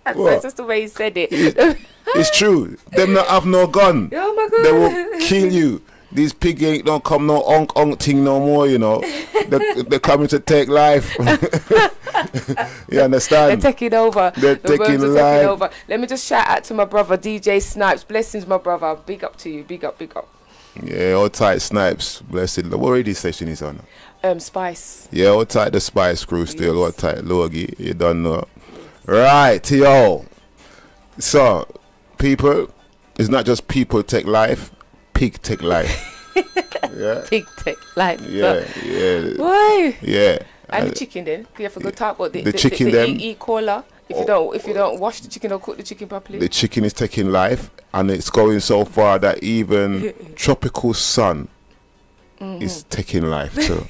That's just the way he said it. It's true. Them not have no gun. Oh my God. They will kill you. These pig ain't don't come no onk thing no more. You know, they're coming to take life. You understand? They're taking over. They're taking over. Let me just shout out to my brother DJ Snipes. Blessings, my brother. Big up to you. Big up. Yeah, all tight Snipes. Blessed. What radio station is on? Spice. Yeah, all tight the Spice crew still. All tight Logie. You don't know. Right, yo. So, people, it's not just people take life. Pig take life. Yeah. Pig take life. Yeah. Why? Yeah. And the chicken then? You have to go talk about the chicken then. E. coli. If you don't wash the chicken or cook the chicken properly, the chicken is taking life, and it's going so far that even tropical sun is taking life too.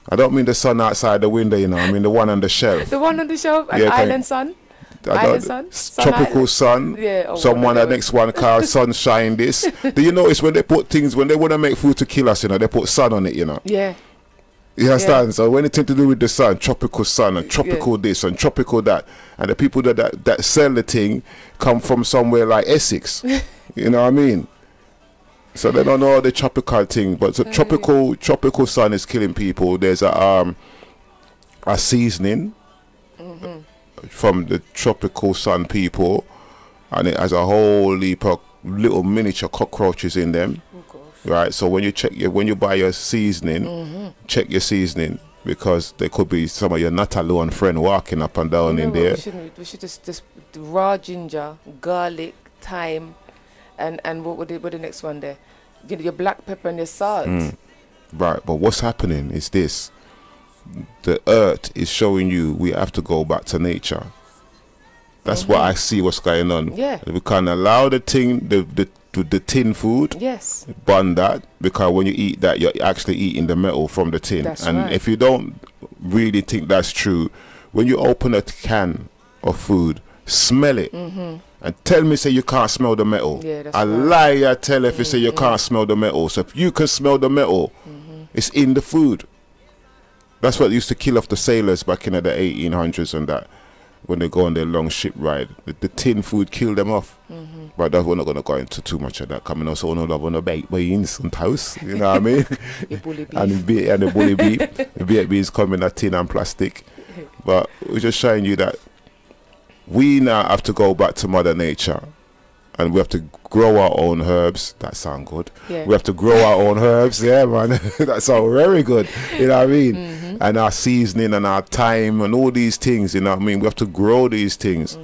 I don't mean the sun outside the window, you know. I mean the one on the shelf. The one on the shelf, an island sun. Island sun. Tropical sun. Yeah. Someone the next one called sunshine. This. Do you notice when they put things when they want to make food to kill us? You know, they put sun on it. You know. Yeah. You understand? So anything to do with the sun, tropical sun and tropical this and tropical that, and the people that sell the thing come from somewhere like Essex. You know what I mean? So they don't know the tropical thing, but the tropical sun is killing people. There's a seasoning from the tropical sun people, and it has a whole heap of little miniature cockroaches in them. Right, so when you buy your seasoning, check your seasoning, because there could be some of your not alone friend walking up and down in there. We should just raw ginger, garlic, thyme, and what the next one there? Your black pepper and your salt. Right, but what's happening is this: the earth is showing you we have to go back to nature. That's what I see. What's going on? Yeah, we can't allow the thing, the tin food. Yes. Burn that, because when you eat that, you're actually eating the metal from the tin. That's and right. if you don't really think that's true, when you open a can of food, smell it and tell me, say you can't smell the metal. Yeah, that's I right. lie, I tell if you say you can't smell the metal. So if you can smell the metal, it's in the food. That's what used to kill off the sailors back in the 1800s and that. When they go on their long ship ride, the tin food killed them off. But we're not going to go into too much of that. Coming also on the baked beans and toast, you know what I mean? The bully beef. and the bully beef. The baked beans come in a tin and plastic. But we're just showing you that we now have to go back to Mother Nature, and we have to grow our own herbs. That sound good. Yeah. We have to grow our own herbs. Yeah, man. That sound very good. You know what I mean? And our seasoning and our thyme and all these things. You know what I mean? We have to grow these things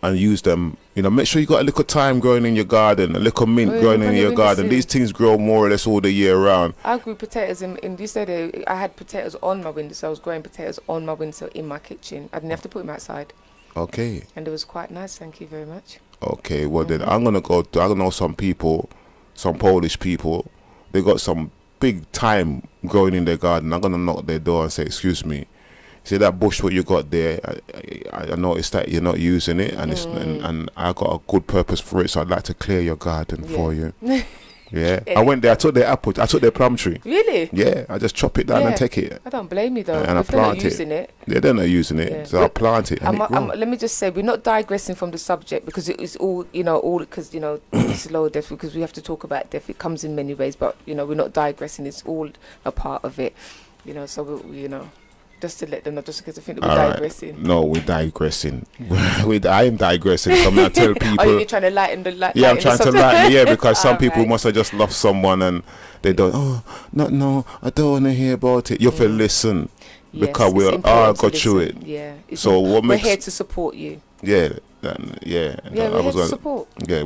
and use them. You know, make sure you got a little thyme growing in your garden, a little mint growing in your garden. These things grow more or less all the year round. I grew potatoes in this day. I had potatoes on my windowsill. I was growing potatoes on my windowsill in my kitchen. I didn't have to put them outside. Okay. And it was quite nice. Thank you very much. Okay, well then I'm gonna go. I know some people, some Polish people. They got some big thyme growing in their garden. I'm gonna knock their door and say, "Excuse me, see that bush what you got there? I noticed that you're not using it, and and I got a good purpose for it. So I'd like to clear your garden for you." Yeah, I went there. I took their apple. I took their plum tree. Really? Yeah, I just chop it down and take it. I don't blame you though. And I plant it. Yeah, they're not using it, so I plant it. And let me just say, we're not digressing from the subject, because it is all because it's low death, because we have to talk about death. It comes in many ways, but we're not digressing. It's all a part of it. So we just to let them know, just because I think that we're digressing. No, we're digressing. I am digressing. So I'm going to tell people. Are you trying to lighten the light? Yeah, I'm trying to lighten. Yeah, because some people must have just lost someone and they don't. Oh, no, I don't want to hear about it. You have to listen, because we're all got through it. Yeah. So what we're here to support you. Yeah. Yeah, we're here to support. Yeah,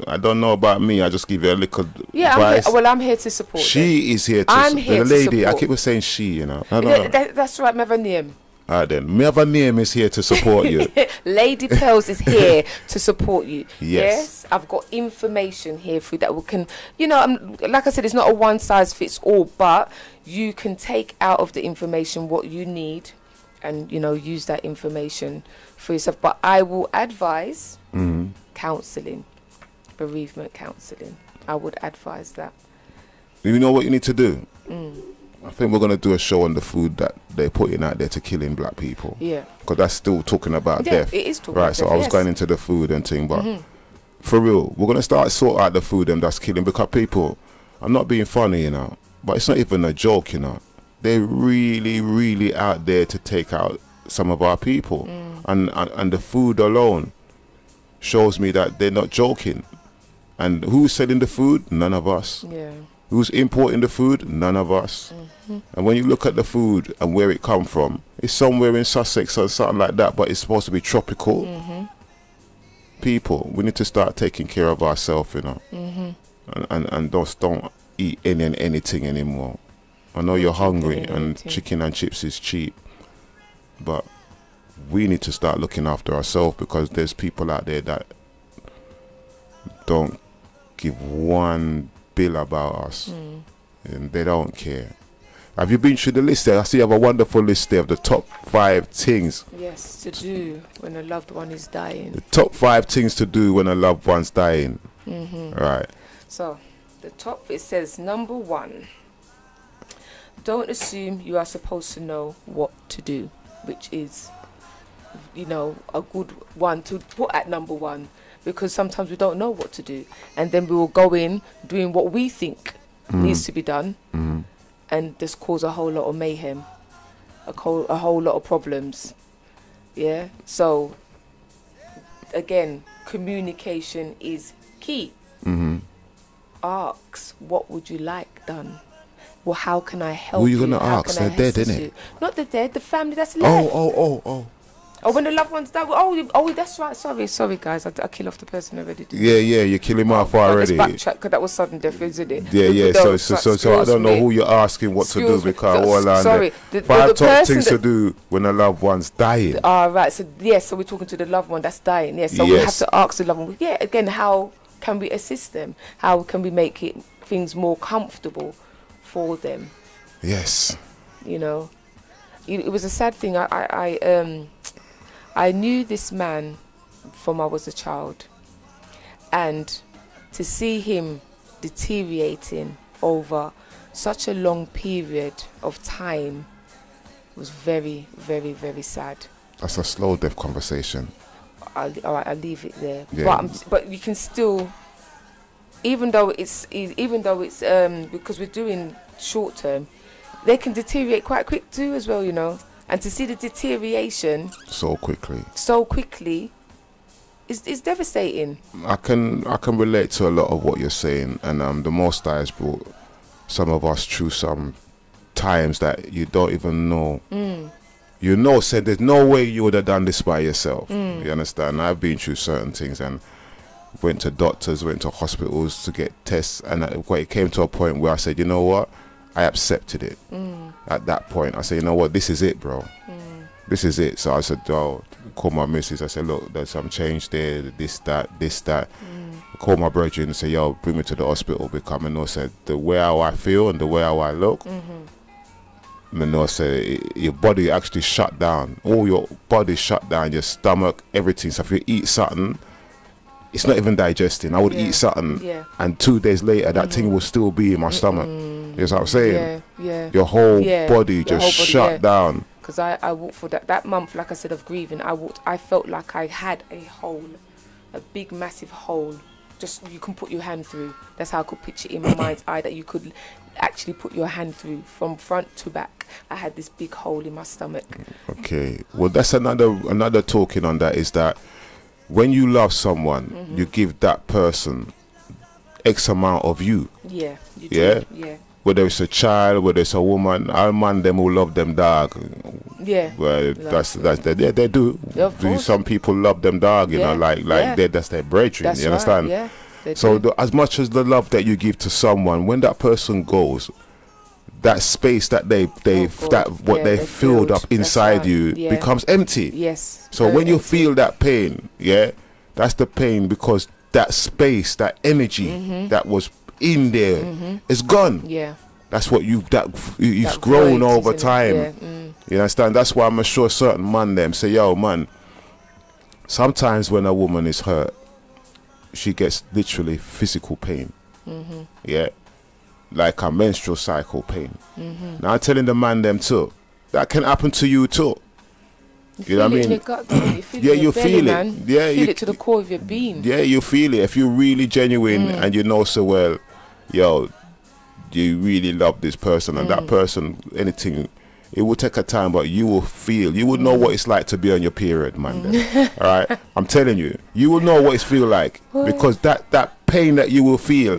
I don't know about me. I just give you a little advice. I'm here to support. She is here to I'm here the lady, to support. I keep saying she, That's right, my name. Alright then, my name is here to support you. Lady Pearlz is here to support you. Yes. I've got information here for you that we can, like I said, it's not a one size fits all, but you can take out of the information what you need and, use that information for yourself. But I will advise counselling, bereavement counselling. I would advise that. You know what you need to do? I think we're going to do a show on the food that they're putting out there to killing black people. Yeah. Because that's still talking about death. It is talking about death. Right, so I was going into the food and thing, but for real, we're going to start sort out the food that's killing, because people, I'm not being funny, but it's not even a joke, They're really, really out there to take out some of our people. And the food alone shows me that they're not joking. And who's selling the food? None of us. Yeah. Who's importing the food? None of us. And when you look at the food and where it come from, it's somewhere in Sussex or something like that, but it's supposed to be tropical. People, we need to start taking care of ourselves, and don't eat anything anymore. I know you're hungry and chicken and chips is cheap, but we need to start looking after ourselves, because there's people out there that don't give one bill about us, and they don't care. Have you been through the list there? I see you have a wonderful list there of the top 5 things. Yes, to do when a loved one is dying. The top 5 things to do when a loved one's dying. Right. So, the top, it says, number 1, don't assume you are supposed to know what to do, which is, a good one to put at number 1, because sometimes we don't know what to do, and then we will go in doing what we think needs to be done, and just cause a whole lot of mayhem, a whole lot of problems. Yeah. So again, communication is key. Ask, what would you like done? Well, how can I help you? Who are you going to ask? They're dead, innit? Not the dead, the family that's left. Oh, when the loved ones die. That's right. Sorry, guys. I kill off the person already. Yeah, you kill him off already. Let's backtrack, because that was sudden death, isn't it? Yeah. So I don't know who you're asking what to do, because sorry, five top things to do when a loved one's dying. Right. So so we're talking to the loved one that's dying. Yeah. So we have to ask the loved one. Yeah. Again, how can we assist them? How can we make things more comfortable for them? Yes. You know, it was a sad thing. I knew this man from I was a child, and to see him deteriorating over such a long period of time was very, very, very sad. That's a slow death conversation. All right, I'll leave it there. Yeah. But you can still, even though it's because we're doing short term, they can deteriorate quite quick too as well, you know. And to see the deterioration so quickly is devastating. I can relate to a lot of what you're saying, and the Most High has brought some of us through some times that you don't even know. You know, said there's no way you would have done this by yourself. You understand? I've been through certain things and went to doctors, went to hospitals to get tests, and it came to a point where I said, you know what? I accepted it. At that point, I said, you know what? This is it, bro. This is it. So I said, call my missus. I said, look, there's some change there, this, that. Call my brother and say, yo, bring me to the hospital, because I said, the way how I feel and the way how I look, I said, your body actually shut down. All your body shut down, your stomach, everything. So if you eat something, it's not even digesting. I would eat something, and 2 days later, that thing will still be in my stomach. You know what I'm saying? Your whole body just shut down. Because I walked for that month, like I said, of grieving. I felt like I had a hole, a big, massive hole. Just you can put your hand through. That's how I could picture it in my mind's eye, that you could actually put your hand through from front to back. I had this big hole in my stomach. Okay, well, that's another talking on that, is that when you love someone, you give that person X amount of you. Yeah, you do. Yeah. Whether it's a child, whether it's a woman, our man them who love them dog. Yeah. Well, they do. Yeah, of course. Some people love them dog, you know, like that's their brethren. You understand? Right. Yeah. So as much as the love that you give to someone, when that person goes, that space that they filled up inside you becomes empty. Yes. So when you feel that pain, that's the pain, because that space, that energy that was in there is gone. Yeah. That's what you've grown over time. Yeah. You understand? That's why I'm sure certain man them say, yo man, sometimes when a woman is hurt, she gets literally physical pain. Yeah. Like a menstrual cycle pain. Now I'm telling the man them too, that can happen to you too. You know what I mean? You feel it. Yeah, you feel it to the core of your being. Yeah, you feel it. If you're really genuine and you know so well, yo, you really love this person, and that person, anything, it will take a time, but you will feel, you will know what it's like to be on your period, man. All right, I'm telling you, you will know what it feel like, because that pain that you will feel.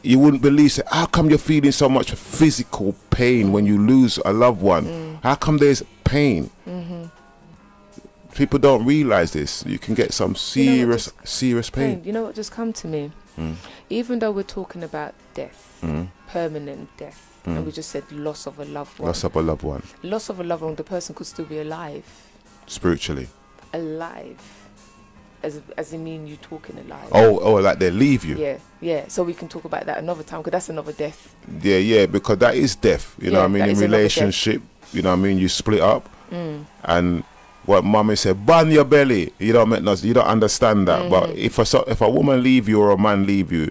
You wouldn't believe it. How come you're feeling so much physical pain when you lose a loved one? How come there's pain? People don't realize this. You can get some serious pain. You know what just come to me? Even though we're talking about death, permanent death, and we just said loss of a loved one. Loss of a loved one. Loss of a loved one, the person could still be alive. Spiritually. Alive. As in mean you talking alive. Oh, like they leave you. Yeah. So we can talk about that another time, because that's another death. Yeah, because that is death. You know what I mean? In relationship, you know what I mean? You split up, and what mommy said, burn your belly. You don't understand that. But if a woman leave you or a man leave you,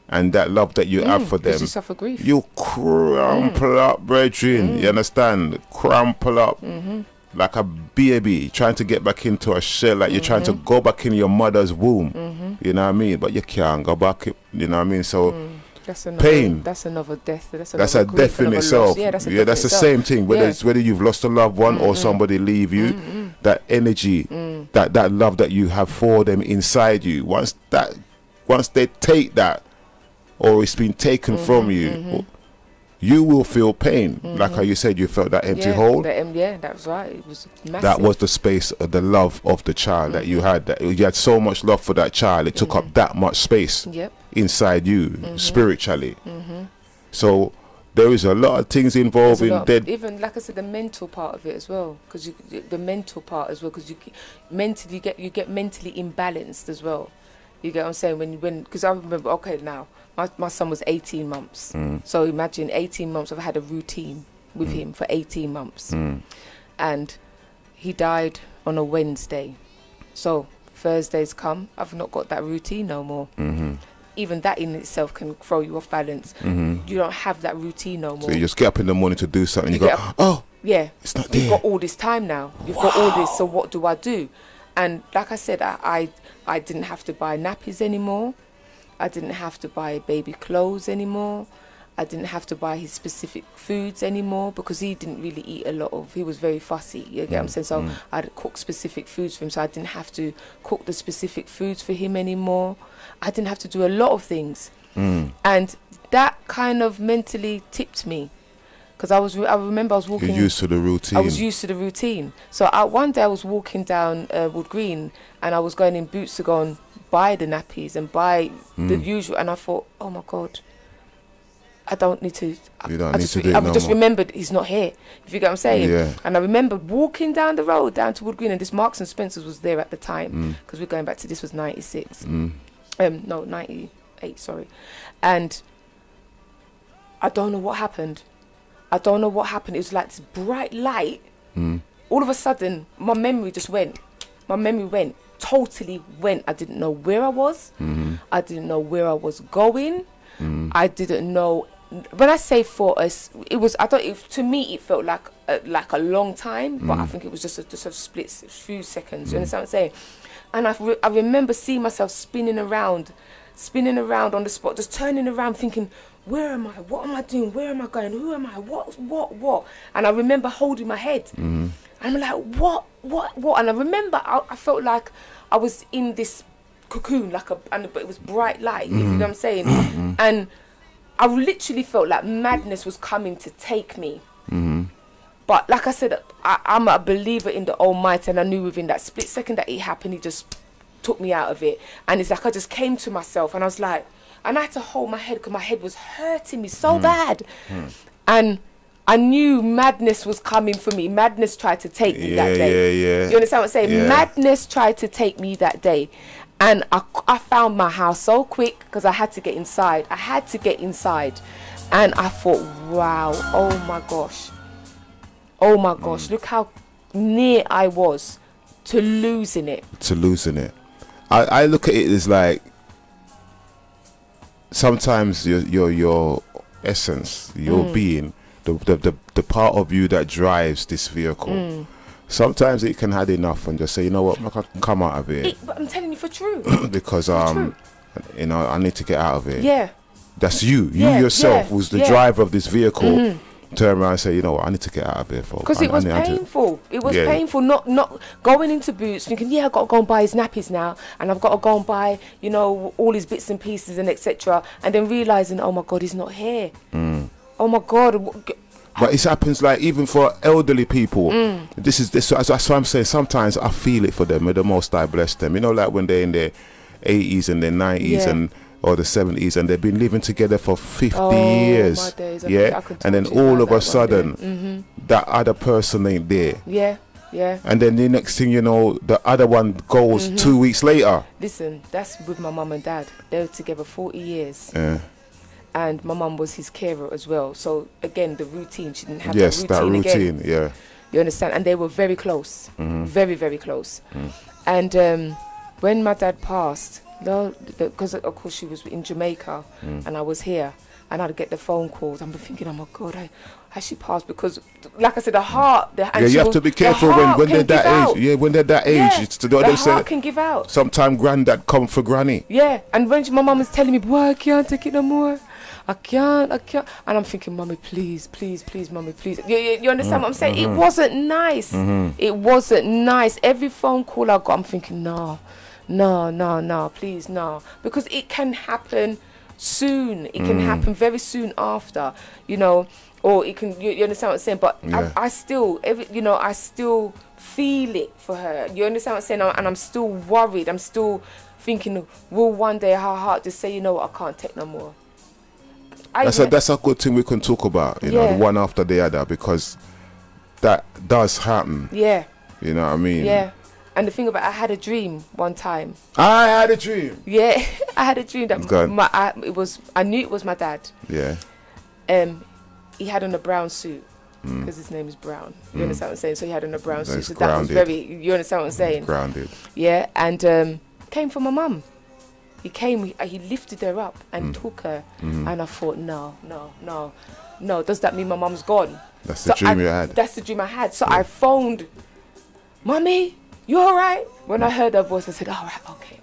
and that love that you have for them, you suffer grief. You crumple up, brethren. You understand? Crumple up. like a baby trying to get back into a shell, like you're trying to go back in your mother's womb. You know what I mean? But you can't go back. You know what I mean? So that's another, pain. That's another death. That's a death in itself. Yeah, that's the same thing. Whether you've lost a loved one or somebody leave you, that energy, that love that you have for them inside you. Once they take that, or it's been taken from you, you will feel pain. Like how you said, you felt that empty hole. That's right. It was massive. That was the space of the love of the child that you had. That you had so much love for that child. It took up that much space inside you spiritually. So there is a lot of things involved in dead. Even like I said, the mental part of it as well, because you mentally get mentally imbalanced as well. You get what I'm saying? Because I remember, okay, now my son was 18 months. So imagine 18 months. I've had a routine with him for 18 months, and he died on a Wednesday. So Thursdays come, I've not got that routine no more. Even that in itself can throw you off balance. You don't have that routine no more. So you just get up in the morning to do something. You go, oh, yeah, it's not there. You've got all this time now. You've got all this. So what do I do? And like I said, I didn't have to buy nappies anymore. I didn't have to buy baby clothes anymore. I didn't have to buy his specific foods anymore, because he didn't really eat a lot of, he was very fussy, you get what I'm saying? So I'd cook specific foods for him, so I didn't have to cook the specific foods for him anymore. I didn't have to do a lot of things. And that kind of mentally tipped me, because I remember I was walking. You're used to the routine. I was used to the routine. So one day I was walking down Wood Green, and I was going in Boots to go and buy the nappies and buy the usual, and I thought, oh my God, I don't need to. I just remembered he's not here, if you get what I'm saying. Yeah. And I remember walking down the road down to Wood Green, and this Marks and Spencer's was there at the time, because we're going back to, this was 96. No, 98, sorry. And I don't know what happened. It was like this bright light. All of a sudden, my memory just went. Totally went. I didn't know where I was. I didn't know where I was going. I didn't know. When I say for us, it was. I thought to me it felt like a long time, but I think it was just a split few seconds. You understand what I'm saying? And I remember seeing myself spinning around on the spot, just turning around, thinking, where am I? What am I doing? Where am I going? Who am I? What? And I remember holding my head. And I'm like, what? And I remember I felt like I was in this cocoon, but it was bright light. You know what I'm saying? And I literally felt like madness was coming to take me. But like I said, I'm a believer in the Almighty, and I knew within that split second that it happened, He just took me out of it. And it's like I just came to myself, and I was like, and I had to hold my head because my head was hurting me so bad. And I knew madness was coming for me. Madness tried to take me that day. You understand what I'm saying? Yeah. Madness tried to take me that day. And I found my house so quick because I had to get inside. And I thought, wow, oh my gosh, look how near I was to losing it. I look at it as like, sometimes your essence, your being, the part of you that drives this vehicle, sometimes it can have enough and just say, you know what, I can come out of it. But I'm telling you for true. Because you know, I need to get out of it. Yeah. That's you yourself was the driver of this vehicle. Turn around and say, you know what, I need to get out of here, folks. Because it was painful. It was painful not going into Boots thinking, I've got to go and buy his nappies now, and I've got to go and buy, you know, all his bits and pieces and etc. And then realising, oh my God, he's not here. Oh my God. But it happens like even for elderly people. That's what I'm saying. Sometimes I feel it for them. May the Most High bless them. You know, like when they're in their 80s and their 90s or the 70s, and they've been living together for 50 years. My days. And then all of a sudden, that other person ain't there. And then the next thing you know, the other one goes 2 weeks later. Listen, that's with my mum and dad. They were together 40 years. And my mum was his carer as well. So again, the routine, she didn't have that routine again. You understand? And they were very close, very, very close. And when my dad passed, because of course she was in Jamaica and I was here, and I'd get the phone calls. I'm thinking, oh my God, has she passed? Because, like I said, the heart. You have to be careful when they're that age. Yeah, when they're that age. Yeah, it's the heart can give out. Sometimes granddad come for granny. Yeah, and when my mum is telling me, boy, I can't take it no more. I can't. And I'm thinking, Mummy, please, Mummy, please. You understand what I'm saying? It wasn't nice. It wasn't nice. Every phone call I got, I'm thinking, no, please, no. Because it can happen soon. It can happen very soon after, you know, or it can, you understand what I'm saying? But yeah. I still, I still feel it for her. You understand what I'm saying? And I'm still worried. I'm still thinking, will one day her heart just say, you know what, I can't take no more. That's a good thing we can talk about, you know, the one after the other, because that does happen. Yeah. You know what I mean? Yeah. And the thing about, I had a dream one time. I had a dream. Yeah, I had a dream that I knew it was my dad. Yeah. He had on a brown suit because his name is Brown. You understand what I'm saying? So he had on a brown suit. So that was very. You understand what I'm saying? Grounded. Yeah, and came for my mum. He came. He lifted her up and took her, and I thought, no. Does that mean my mum's gone? That's the dream you had. That's the dream I had. So I phoned, Mummy, you all right? When I heard her voice, I said, all right, okay.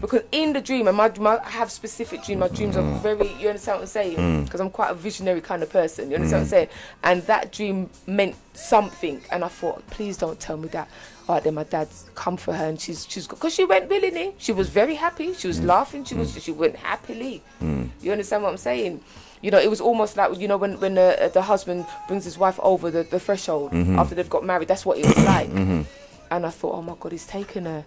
Because in the dream, and I have specific dreams. My dreams are very, you understand what I'm saying? Because I'm quite a visionary kind of person. You understand what I'm saying? And that dream meant something. And I thought, please don't tell me that. All right, then my dad's come for her, and she's because she went willingly. She was very happy. She was laughing. She went happily. You understand what I'm saying? You know, it was almost like, you know, when the husband brings his wife over the threshold after they've got married. That's what it was like. And I thought, oh my God, he's taken her.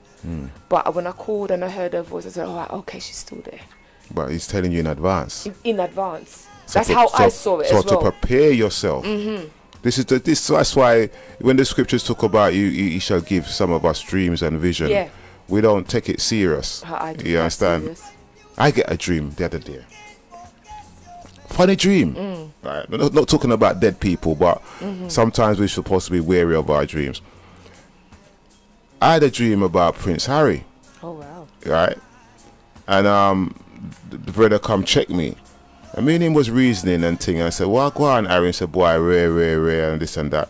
But when I called and I heard her voice, I said, all right, okay, she's still there. But he's telling you in advance. In advance. That's how I saw it as well. So to prepare yourself. That's why when the scriptures talk about you shall give some of us dreams and vision. Yeah. We don't take it serious. You understand? Serious. I get a dream the other day. Funny dream. Right? Not talking about dead people, but sometimes we're supposed to be wary of our dreams. I had a dream about Prince Harry. Oh wow! Right, and the brother come check me. I mean, him was reasoning and thing. And I said, "Well, go on, Harry." And said, "Boy, rare, and this and that."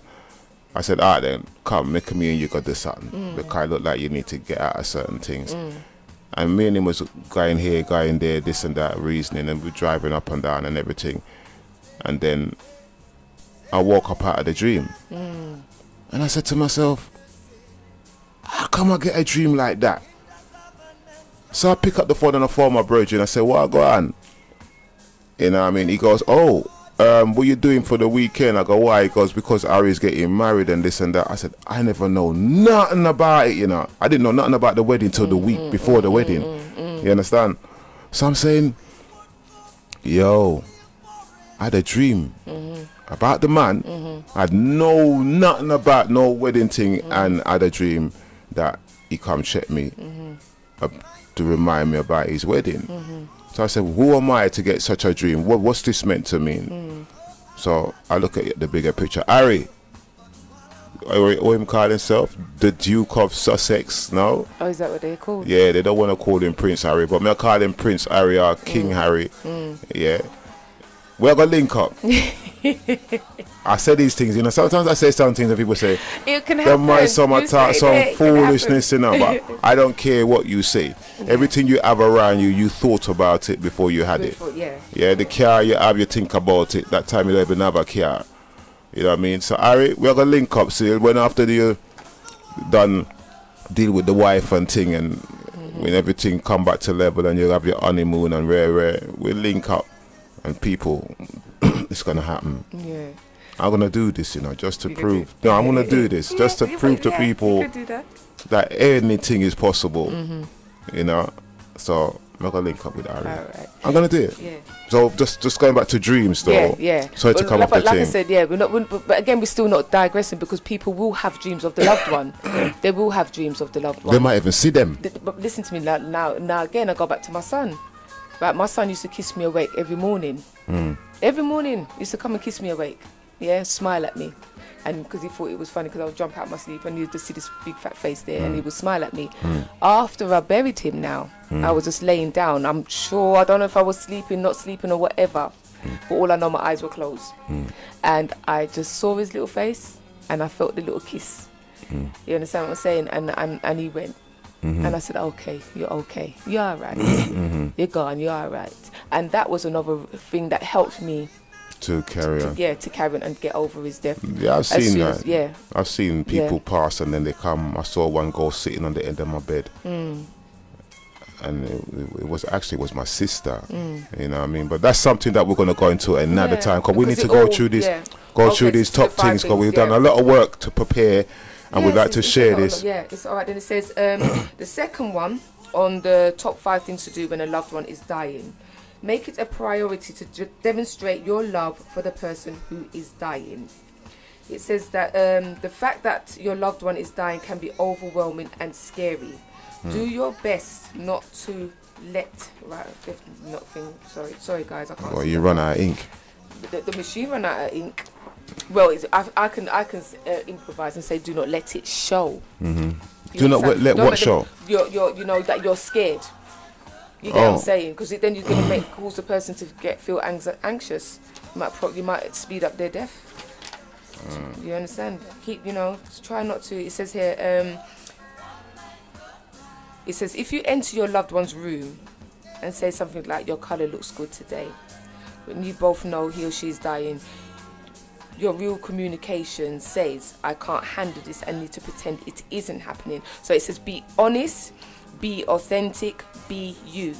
I said, "Alright then, come, make me and you got this something because I look like you need to get out of certain things." And me and him was going here, going there, this and that, reasoning, and we're driving up and down and everything. And then I woke up out of the dream, and I said to myself, how come I get a dream like that? So I pick up the phone and I phone my brother and I say, what go on? You know what I mean? He goes, oh, what you doing for the weekend? I go, why? He goes, because Harry's getting married and this and that. I said, I never know nothing about it, you know. I didn't know nothing about the wedding till the week before the wedding. You understand? So I'm saying, yo, I had a dream about the man. I had nothing about no wedding thing, and I had a dream that he come check me to remind me about his wedding. So I said, who am I to get such a dream? What's this meant to mean? So I look at the bigger picture. Harry, or him call himself the Duke of Sussex, no? Oh, is that what they're called? Yeah, they don't want to call him Prince Harry, but me I call him Prince Harry or King Harry. Yeah. We're going to link up. I say these things, you know. Sometimes I say some things and people say, it can happen. Some foolishness, you know. But I don't care what you say. Everything you have around you, you thought about it before you had it. Yeah, the car you have, you think about it. That time you don't even have a car. You know what I mean? So, Harry, we're going to link up. See, when after you done deal with the wife and thing, and when everything come back to level and you have your honeymoon and we'll link up. And people, it's going to happen. Yeah. I'm going to do this, you know, just to prove. I'm going to do this just to prove to people that anything is possible, you know. So I'm not going to link up with Ari. Right. I'm going to do it. Yeah. So just going back to dreams, though. Yeah. Sorry to come off the thing. Like I said, but again, we're still not digressing because people will have dreams of the loved one. They will have dreams of the loved one. They might even see them. But listen to me now again, I go back to my son. Right, my son used to kiss me awake every morning. Every morning, he used to come and kiss me awake. Yeah, smile at me. and because he thought it was funny because I would jump out my sleep and you'd just see this big fat face there, and he would smile at me. After I buried him now, I was just laying down. I'm sure, I don't know if I was sleeping, not sleeping or whatever, but all I know, my eyes were closed. And I just saw his little face and I felt the little kiss. You understand what I'm saying? And he went. And I said, okay, you're okay. You're all right. You're gone, you're all right. And that was another thing that helped me to carry on. To carry on and get over his death. Yeah, I've seen that. Yeah. I've seen people pass and then they come. I saw one girl sitting on the end of my bed. And it was my sister. You know what I mean? But that's something that we're going to go into another time, because we need to go through this, through these top things, because we've done a lot of work to prepare, and we'd like to share this. Yeah, it's all right. Then it says the second one on the top 5 things to do when a loved one is dying. Make it a priority to demonstrate your love for the person who is dying. It says that the fact that your loved one is dying can be overwhelming and scary. Do your best not to let sorry guys, I can't. Well, you run out of ink. The machine ran out of ink. Well, I can improvise and say, do not let it show. Do not let what show? You know that you're scared. You get what I'm saying? Because then you're going to cause the person to feel anxious. You might speed up their death. You understand? Keep, try not to. It says here. It says, if you enter your loved one's room and say something like, your colour looks good today, when you both know he or she is dying, your real communication says, I can't handle this, I need to pretend it isn't happening. So it says, be honest, be authentic, be you.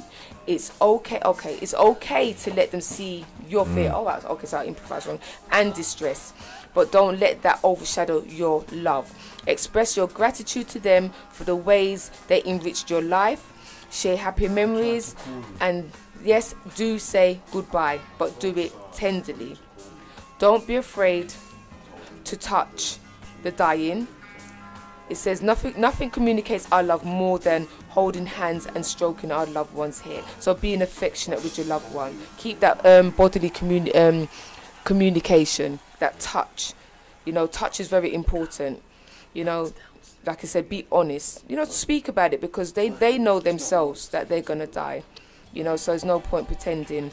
It's okay to let them see your fear. Okay, so I improvised wrong. And distress. But don't let that overshadow your love. Express your gratitude to them for the ways they enriched your life. Share happy memories. And yes, do say goodbye, but do it tenderly. Don't be afraid to touch the dying. It says nothing communicates our love more than holding hands and stroking our loved one's hair. So being affectionate with your loved one. Keep that bodily communication, that touch. Touch is very important. Like I said, be honest. Speak about it, because they know themselves that they're going to die. So there's no point pretending.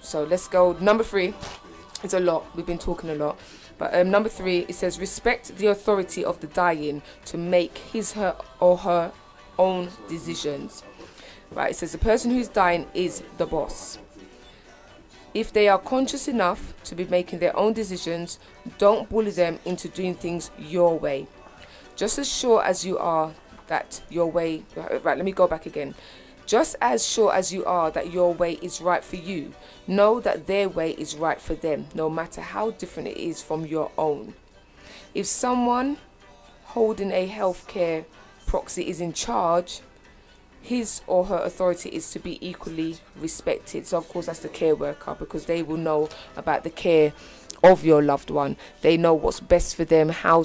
So let's go. Number 3. It's a lot. We've been talking a lot. But number 3, it says, respect the authority of the dying to make his, her, or her own decisions. Right? It says the person who's dying is the boss. If they are conscious enough to be making their own decisions, don't bully them into doing things your way. Just as sure as you are that your way... Right, let me go back again. Just as sure as you are that your way is right for you, know that their way is right for them, no matter how different it is from your own. If someone holding a healthcare proxy is in charge, his or her authority is to be equally respected. So of course that's the care worker, because they will know about the care of your loved one. They know what's best for them, how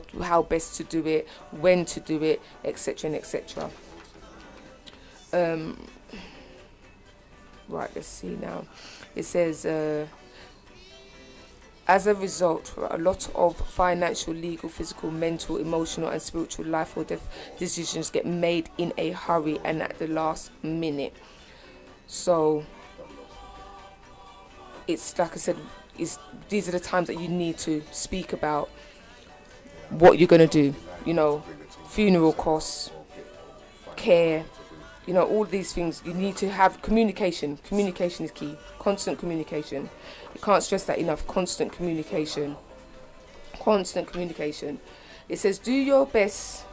best to do it, when to do it, etc. and etc. Right, let's see now. It says, as a result, a lot of financial, legal, physical, mental, emotional and spiritual life or death decisions get made in a hurry and at the last minute. So it's like I said, these are the times that you need to speak about what you're going to do. Funeral costs, care, all these things. You need to have communication. Communication is key. Constant communication. You can't stress that enough. Constant communication. Constant communication. It says, do your best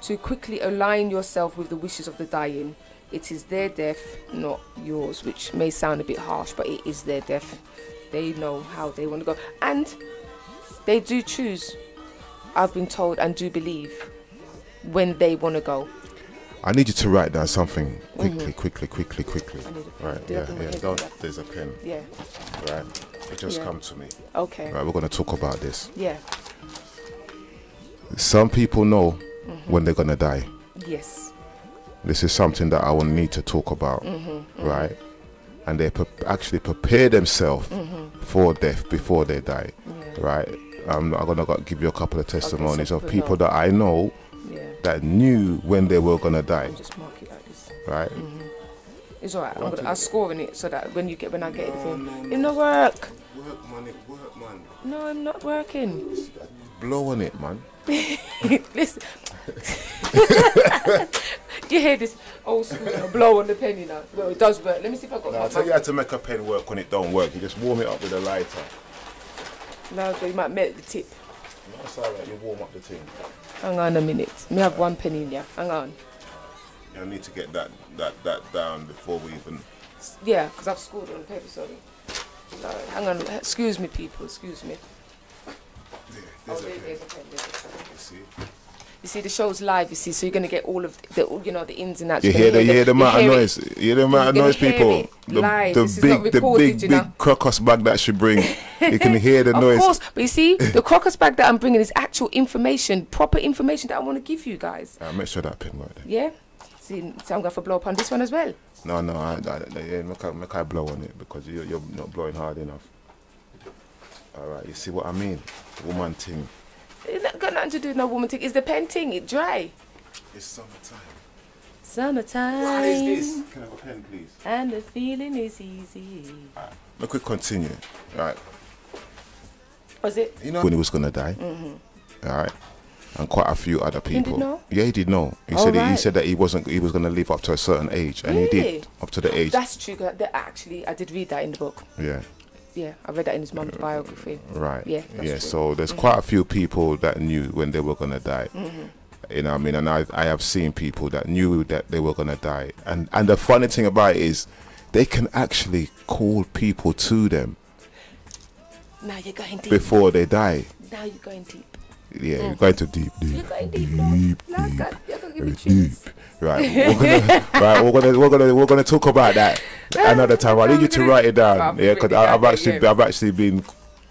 to quickly align yourself with the wishes of the dying. It is their death, not yours, which may sound a bit harsh, but it is their death. They know how they want to go. And they do choose, I've been told, and do believe when they want to go. I need you to write down something quickly. Right, yeah. There's a pen. Yeah. Right, it just come to me. Okay. Right, we're going to talk about this. Yeah. Some people know when they're going to die. Yes. This is something that I will need to talk about, right? And they actually prepare themselves for death before they die, right? I'm gonna give you a couple of testimonies of people know. that I know that knew when they were gonna die. I'll just mark it like this. Right. It's alright. I'll score in it so that when I get it, the thing. In the work. Work, man. No, I'm not working. Blow on it, man. Listen. You hear this old school blow on the pen, you know? Well, it does work. Let me see if I got I'll tell you how to make a pen work when it don't work. You just warm it up with a lighter. No, you might melt the tip. No, it's alright, you warm up the thing. Hang on a minute. Me have one pen in here. Hang on. I need to get that down before we even... Yeah, because I've scored on the paper, sorry. No, hang on. Excuse me, people. Excuse me. There's a there's pen. a pen. You see? You see, the show's live, you see, so you're going to get all of the, the ins and outs. You hear the amount of noise. You hear the amount of noise, people. The big crocus bag that she bring. You can hear the noise. Of course, but you see, the crocus bag that I'm bringing is actual information, proper information that I want to give you guys. Make sure that pen right there. Yeah? See, so I'm going to blow up on this one as well. No, make I blow on it because you're not blowing hard enough. Alright, you see what I mean? Woman thing. It's not got nothing to do with no woman thing. It's the pen thing. It's dry. It's summertime. Summertime. What is this? Can I have a pen, please? And the feeling is easy. Alright, look, we continue. Alright. Was it? You know when he was going to die? Alright. And quite a few other people. He did know? Yeah, he did know. He said that he was going to live up to a certain age. And he did. Up to the age. That's true. Actually, I did read that in the book. Yeah. Yeah, I read that in his mum's biography. Right. Yeah. Yeah. So there's quite a few people that knew when they were gonna die. You know what I mean? And I have seen people that knew that they were gonna die. And the funny thing about it is, they can actually call people to them. Now you're going deep. Before they die. Now you're going deep. Yeah, you're going to deep. You're going deep. You're going to give me deep. Right. We're gonna talk about that another time. I need you to write it down. Yeah, because I've actually been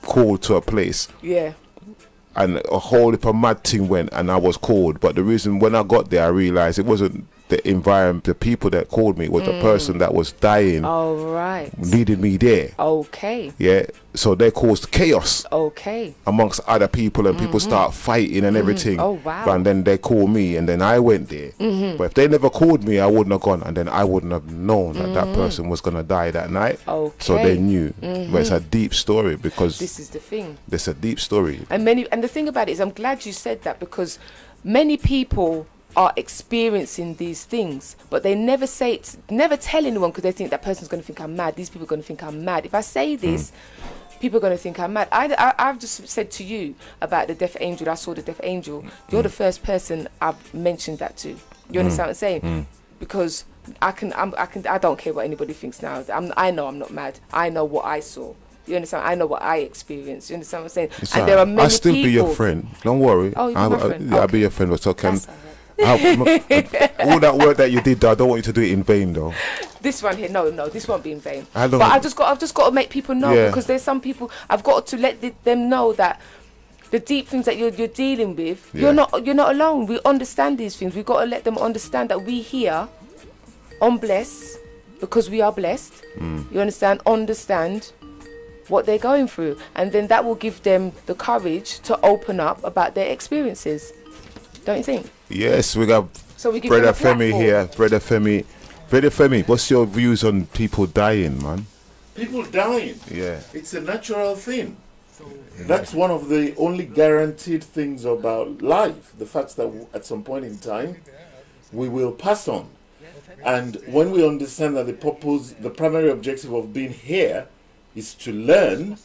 called to a place. Yeah. And a whole heap of mad thing went, and I was called. But the reason when I got there, I realized it wasn't the environment, the people that called me, it was the person that was dying. Oh, right. Needed me there. Okay. Yeah. So they caused chaos. Okay. Amongst other people, and people start fighting and everything. Oh, wow. And then they called me, and then I went there. But if they never called me, I wouldn't have gone, and then I wouldn't have known that that person was gonna die that night. Okay. So they knew. But it's a deep story because this is the thing. It's a deep story. And the thing about it is, I'm glad you said that, because many people are experiencing these things, but they never say it, never tell anyone, because they think that person's going to think I'm mad. These people are going to think I'm mad. If I say this, people are going to think I'm mad. I've just said to you about the deaf angel. I saw the deaf angel. You're the first person I've mentioned that to. You understand what I'm saying? Because I don't care what anybody thinks now. I know I'm not mad. I know what I saw. You understand? I know what I experienced. You understand what I'm saying? It's and there are many I'll still people. be your friend. Don't worry. Oh, you're my friend. I'll be your friend. So can That's all that work that you did, I don't want you to do it in vain, though. This one here, no, this won't be in vain. But I've just got to make people know, because there's some people, I've got to let them know that the deep things that you're dealing with, you're not alone. We understand these things. We've got to let them understand that we here on Bless, because we are blessed. You understand what they're going through, and then that will give them the courage to open up about their experiences. Don't you think? Yes, we got Brother Femi here. Brother Femi, what's your views on people dying, man? People dying? Yeah. It's a natural thing. That's one of the only guaranteed things about life. The fact that at some point in time, we will pass on. And when we understand that the primary objective of being here is to learn,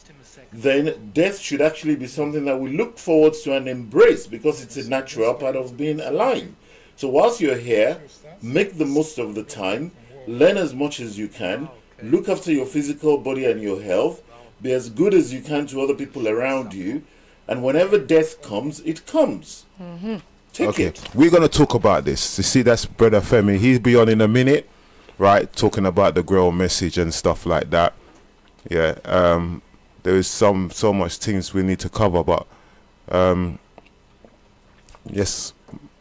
then death should actually be something that we look forward to and embrace, because it's a natural part of being alive. So whilst you're here, make the most of the time, learn as much as you can, look after your physical body and your health, be as good as you can to other people around you, and whenever death comes, it comes. Take it. We're going to talk about this. You see, that's Brother Femi. He'll be on in a minute, right, talking about the girl message and stuff like that. Yeah, there is so much things we need to cover, but yes,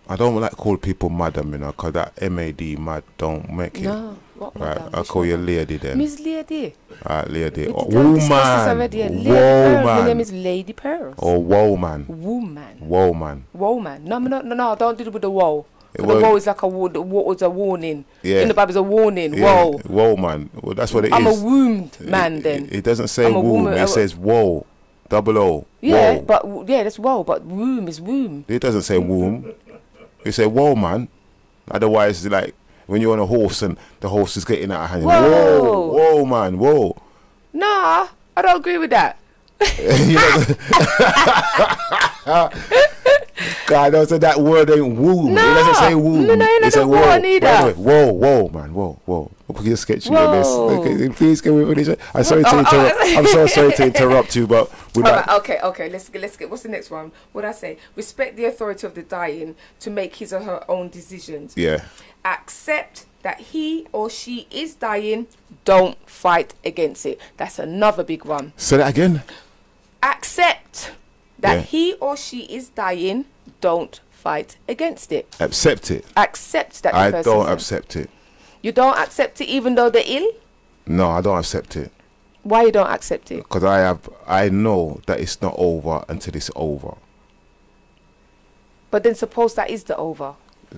I don't like call people mad, because that MAD, mad, don't make it. No. What, Right, madam? I'll call you lady then. Miss Lady. Alright, lady. We Oh, didn't discuss this woman. already. Lady Pearlz. My name Woman. is Lady Pearlz. Or woman. Woman. Woman. Woman. No, don't do it with the woe. The Well, woe is like a was a warning. Yeah. In the Bible, it's a warning. Yeah, Woe. woman. Well, that's what it I'm is. a wombed man then. It doesn't say I'm a womb. woman. It says whoa. Double O. Yeah, Whoa. but that's woe. But womb is womb. It doesn't say womb. It say whoa, man. Otherwise, like when you're on a horse and the horse is getting out of hand. Whoa. Whoa, man. Whoa. Nah, I don't agree with that. God, don't say that word ain't womb. No. It doesn't say womb. No, it It say doesn't whoa. want either. Wait, whoa, man. Whoa. Look, you're sketching on this. Whoa. Okay, please can we finish it? I'm sorry to interrupt. I'm so sorry to interrupt you, but we're All right, not. okay. Let's get. What's the next one? What I say? Respect the authority of the dying to make his or her own decisions. Yeah. Accept that he or she is dying. Don't fight against it. That's another big one. Say that again. Accept that Yeah. he or she is dying. Don't fight against it. Accept it. Accept that. The I person don't is- accept it. You don't accept it even though they're ill. No, I don't accept it. Why you don't accept it? Because I know that it's not over until it's over. But then suppose that is the over.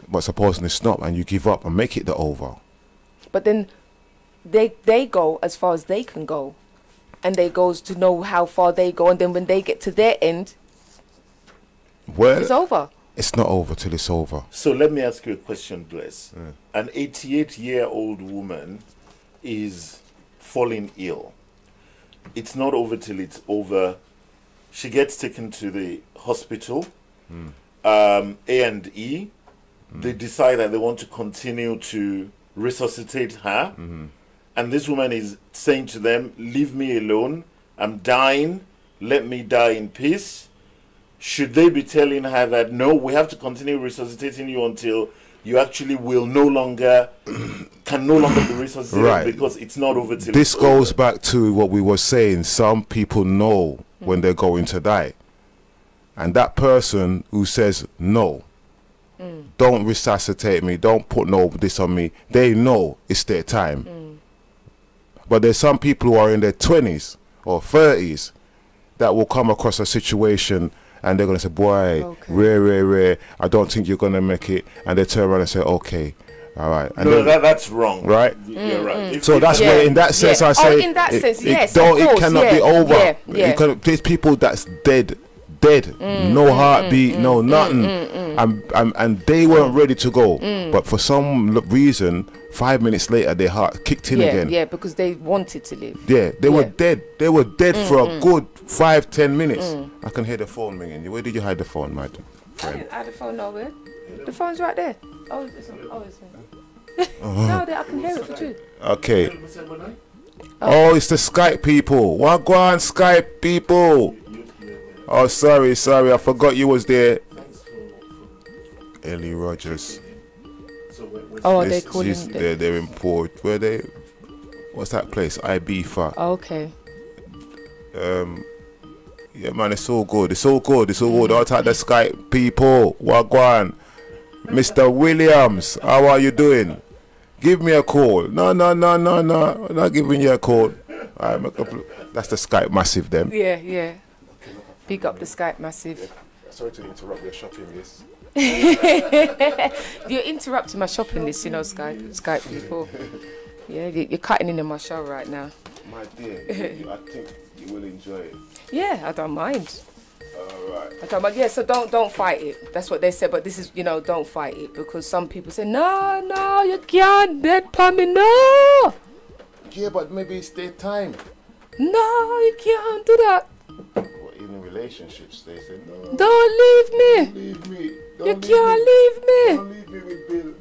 But supposing it's not, and you give up and make it the over. But then they go as far as they can go, and they goes to know how far they go, and then when they get to their end, Well, it's over. it's not over till it's over. So let me ask you a question, Bless. An 88-year-old woman is falling ill. It's not over till it's over. She gets taken to the hospital, A&E. They decide that they want to continue to resuscitate her. And this woman is saying to them, leave me alone. I'm dying. Let me die in peace. Should they be telling her that, no, we have to continue resuscitating you until you actually will no longer, can no longer be resuscitated Right. because it's not over till This it's goes over. back to what we were saying. Some people know when they're going to die. And that person who says, no, don't resuscitate me, don't put no this on me, they know it's their time. But there's some people who are in their 20s or 30s that will come across a situation and they're going to say, boy, Okay. rare, I don't think you're going to make it. And they turn around and say, okay, all right. And No, then, that's wrong. right? You're right. So that's Yeah. where, in that sense, Yeah. I say, in that sense, yes, don't, of course, it cannot yeah, be over. yeah. You can, there's people that's dead, no heartbeat, no nothing, and they weren't ready to go. But for some reason, 5 minutes later, their heart kicked in again. Yeah, because they wanted to live. Yeah, they were Yeah. dead. They were dead for a good 5-10 minutes. I can hear the phone ringing. Where did you hide the phone, my I friend? didn't have the phone nowhere. The phone's right there. Oh, it's no, I can hear it for you. Okay. Oh, it's the Skype people. What go on, Skype people? Oh, sorry. I forgot you was there. Ellie Rogers. Oh, are they This- calling? they're in Port. Where they? What's that place? Ibiza. Oh, okay. Yeah, man, it's all good. It's all good. I'll take the Skype people. What go on? Mr. Williams, how are you doing? Give me a call. No. I'm not giving you a call. All right, that's the Skype massive then. Yeah. Big up the Skype massive. Sorry to interrupt your shopping list. You're interrupting my shopping list, Skype people. Yeah, you're cutting into my show right now. My dear, I think you will enjoy it. Yeah, I don't mind. All right. I don't mind. Yeah, so don't fight it. That's what they said. But this is, don't fight it, because some people say, no, you can't dead me, no. Yeah, but maybe it's their time. No, you can't do that. Well, in relationships, they say, no, Don't leave me. leave me. You can't leave me. Don't leave me with Bill.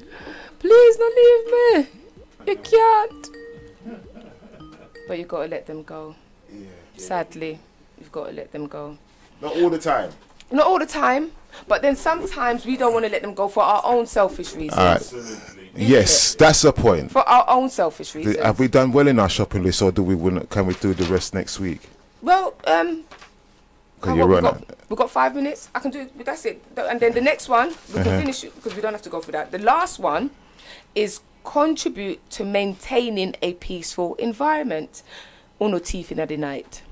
Please don't leave me. You can't. But you gotta let them go. Yeah. Sadly, you've got to let them go. Not all the time. Not all the time, but then sometimes we don't want to let them go for our own selfish reasons. All right. Yes, that's the point. For our own selfish reasons. Have we done well in our shopping list, or can we do the rest next week? Well, Because you run out. we've got 5 minutes. I can do. That's it. And then the next one we can finish it because we don't have to go for that. The last one is contribute to maintaining a peaceful environment. Uno teeth in the night.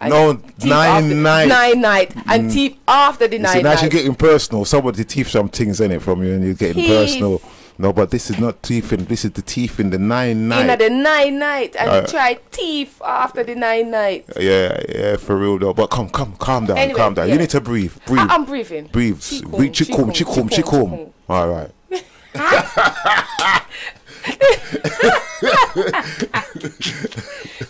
And No, teeth nine night. 9 night. And teeth after the See, 9 now night. you're getting personal. Somebody teeth some things in it from you, and you're getting Teeth. personal. No, but this is not teeth in. This is the teeth in the 9 night. In the 9 night. And try teeth after the 9 night. Yeah, for real though. But calm down, Anyway, calm down. yeah. You need to breathe. I'm breathing. Breathe. Chikum. All right.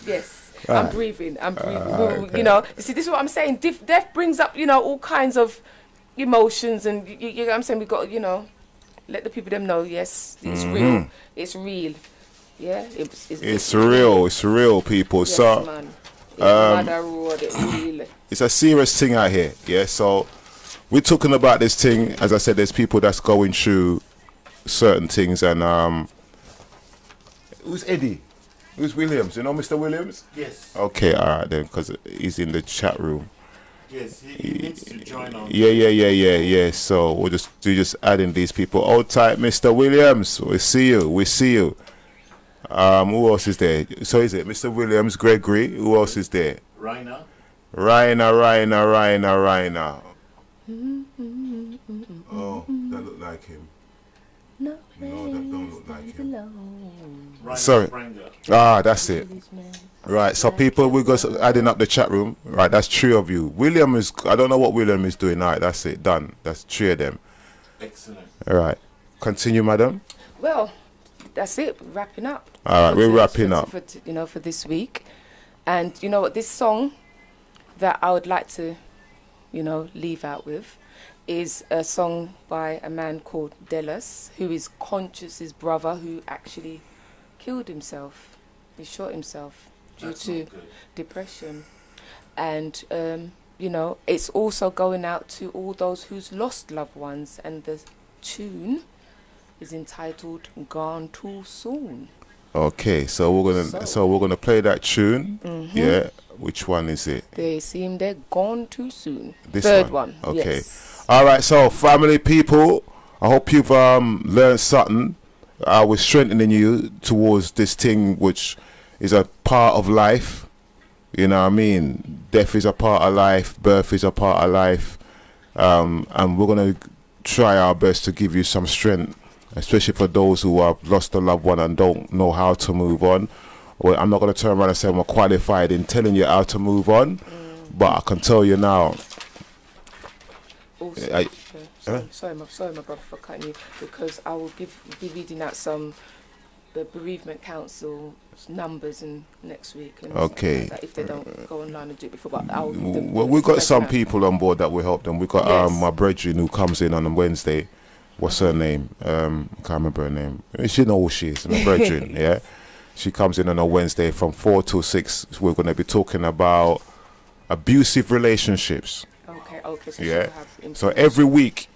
Yes. I'm breathing. Okay. You know, you see, this is what I'm saying. Death brings up, you know, all kinds of emotions, and you know what I'm saying, we got, you know, let the people them know. Yes, it's real. It's real. Yeah, it's real. It's real, people. Yes, so, man. It's real. It's a serious thing out here. Yeah. So, we're talking about this thing. As I said, there's people that's going through certain things, and who's Eddie? Who's Williams? You know Mr. Williams? Yes. Okay, all right then, because he's in the chat room. Yes, he needs to join on. Yeah. So we're just adding these people. Hold tight, Mr. Williams. We see you. Who else is there? So is it Mr. Williams, Gregory? Who else is there? Raina. Oh, that look like him. No, that don't look like him. Sorry. That's it. Right, so people, we got adding up the chat room. Right, that's 3 of you. William is, I don't know what William is doing. All right, that's it, done. That's 3 of them. Excellent. All right, continue, madam. Well, that's it. We're wrapping up. All right, we're wrapping up. For this week. And you know what, this song that I would like to, you know, leave out with is a song by a man called Delos, who is Conscious's brother, who actually killed himself. He shot himself due to depression. And, you know, it's also going out to all those who's lost loved ones. And the tune is entitled Gone Too Soon. Okay, so we're gonna play that tune. Yeah, which one is it? They seem they're gone too soon. This Third one. Okay. Yes. All right, so family people, I hope you've learned something. We're strengthening you towards this thing which is a part of life. You know what I mean? Death is a part of life, birth is a part of life. And we're going to try our best to give you some strength, especially for those who have lost a loved one and don't know how to move on. Well, I'm not going to turn around and say I'm qualified in telling you how to move on, but I can tell you now. Also, sorry, my brother, for cutting you, because I will be reading out the bereavement council numbers and next week. And okay. like that, if they don't go online and do it before, but I'll read them. Well, we've got some people on board that will help them. We've got my brethren who comes in on a Wednesday. What's her name? I can't remember her name. She knows who she is, my brethren, yeah? She comes in on a Wednesday from 4 to 6. We're going to be talking about abusive relationships. Okay. So yeah. So every week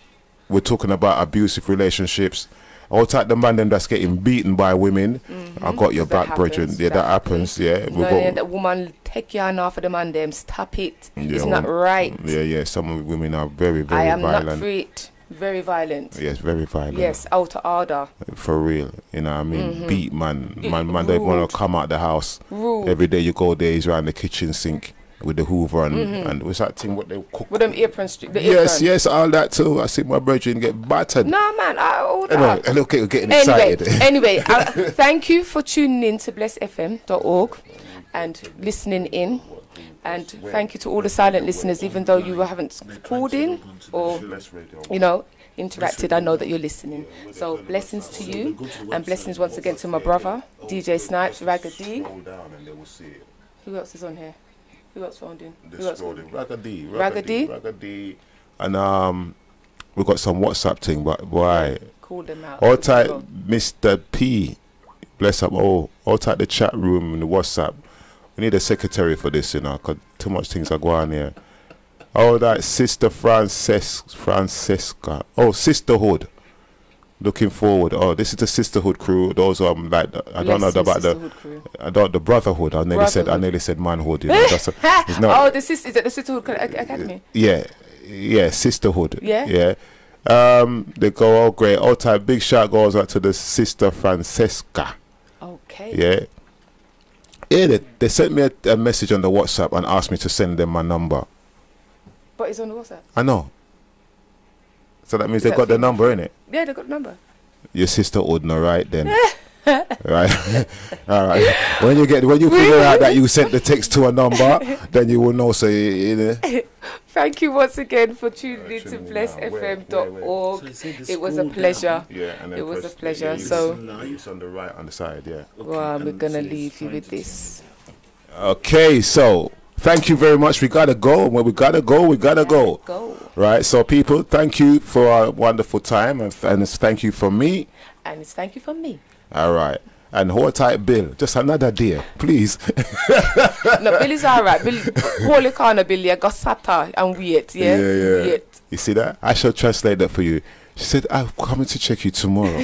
we're talking about abusive relationships. All type the man them that's getting beaten by women. I got your back, brethren. Yeah, that happens. Yeah. The woman take your hand off of the man them. Stop it. Yeah, it's not right. Yeah. Some women are very, very I am violent. not for it. Very violent. Yes, very violent. Yes, out of order. For real. You know what I mean? Beat man don't want to come out the house. Rude. Every day you go there, he's around the kitchen sink with the Hoover and what's that thing what they cook with them aprons. Yes, all that too. I see my brethren get battered. No man, okay, we're getting excited. Anyway, thank you for tuning in to blessfm.org and listening in. And thank you to all the silent listeners, even though you haven't called in or, you know, interacted. I know that you're listening. So blessings to you, and blessings once again to my brother, DJ Snipes, Raggedy. Who else is on here? Who else phoned in? Raggedy. And we got some WhatsApp thing, but why? Call them out. All type Mr. P. Bless up. All type the chat room and the WhatsApp. We need a secretary for this, you know, because too much things are going on here. Oh, that Sister Francesca. Oh, Sisterhood. Looking forward. Oh, this is the Sisterhood crew. Those are like, I don't know about the Brotherhood. I nearly said manhood. You know, it's not, is it the Sisterhood Academy? Yeah, Sisterhood. Yeah. They go all great. All time. Big shout goes out to the sister Francesca. Okay. Yeah. Yeah, they sent me a message on the WhatsApp and asked me to send them my number. But it's on the WhatsApp. I know. So that means they got the number, innit? Yeah, they got the number. Your sister would know, right then. Right. All right. When you figure out that you sent the text to a number, then you will know. So you know. Thank you once again for tuning in to blessfm.org. It was a pleasure. Yeah, and it was a pleasure. So it's on the right on the side. Yeah. Well, we're gonna leave you with this. Okay, so thank you very much. We gotta go. When we gotta go, we gotta go. Right. So people, thank you for a wonderful time, and it's thank you from me. And it's thank you from me. All right. And hold tight, Bill. Just another day, please. No, Bill is all right. Bill, hold the corner, Bill. You got sata and wait. Yeah. Wait. You see that? I shall translate that for you. She said, "I'm coming to check you tomorrow."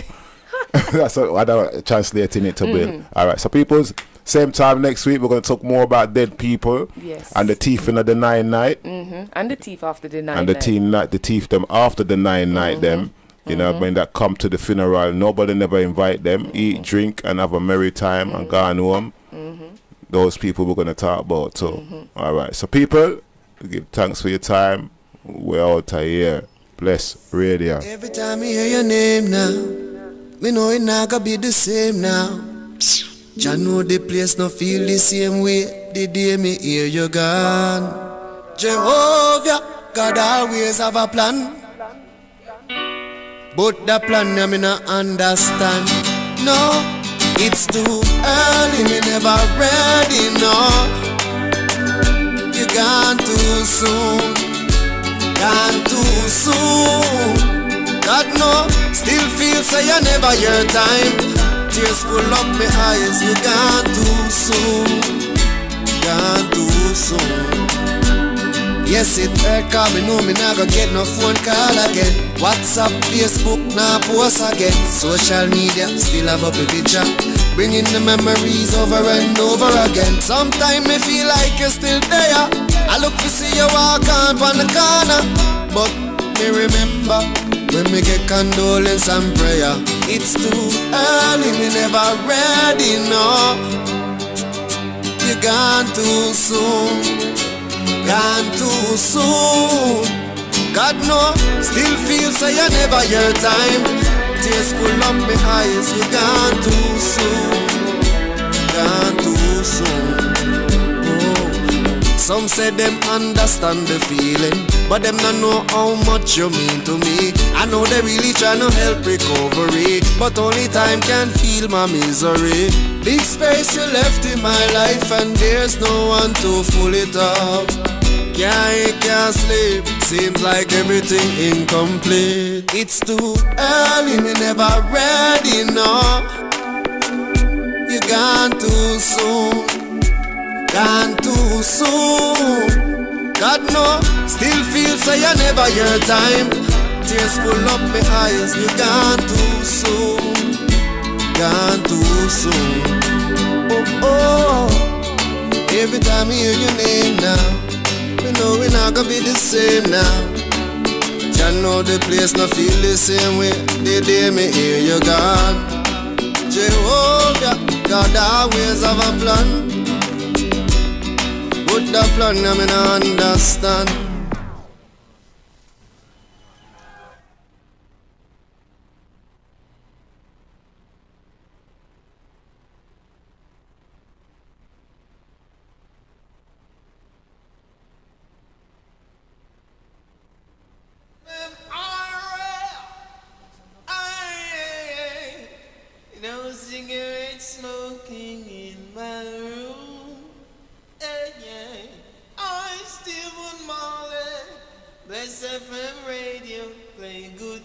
That's what I'm translating it to Bill. All right. So, people's same time next week. We're going to talk more about dead people. Yes. And the thief in the 9 night. And the thief after the 9 and night. the thief them after the 9 night them. You know, when that come to the funeral, nobody never invite them, eat, drink, and have a merry time and go on home. Those people we're going to talk about too. All right. So, people, give thanks for your time. We're out of here. Bless Radio. Every time I hear your name now, me know it not gonna be the same now. Jah know the place no feel the same way the day me hear you gone. Jehovah, God always have a plan. But the plan I me not understand. No, it's too early, me never ready, no. You gone too soon, gone too soon. God no, still feel say you never your time. Tears full up my eyes, you gone too soon, gone too soon. Yes, it hurt cause me know me not gonna get no phone call again. WhatsApp, Facebook, now post again. Social media, still have up a picture, bringing the memories over and over again. Sometimes me feel like you're still there. I look to see you walk on the corner, but me remember when me get condolence and prayer. It's too early, me never ready, no. You gone too soon, gone too soon. God no, still feel say you never your time. Tears full up my eyes, you gone too soon, gone too soon. Oh. Some say them understand the feeling, but them not know how much you mean to me. I know they really tryna help recovery, but only time can heal my misery. Big space you left in my life, and there's no one to fill it up. Can't sleep, seems like everything incomplete. It's too early, me never ready, no. You gone too soon, gone too soon. God no, still feel say you never your time. Tears full up my eyes, you gone too soon, gone too soon. Oh, oh, every time I hear your name now, you know we not gonna be the same now. Jah know the place no feel the same way the day me hear you gone. Jehovah, God always have a plan, but the plan I me not understand. No cigarette smoking in my room. Yeah. I still want Marley. Bless FM radio, play good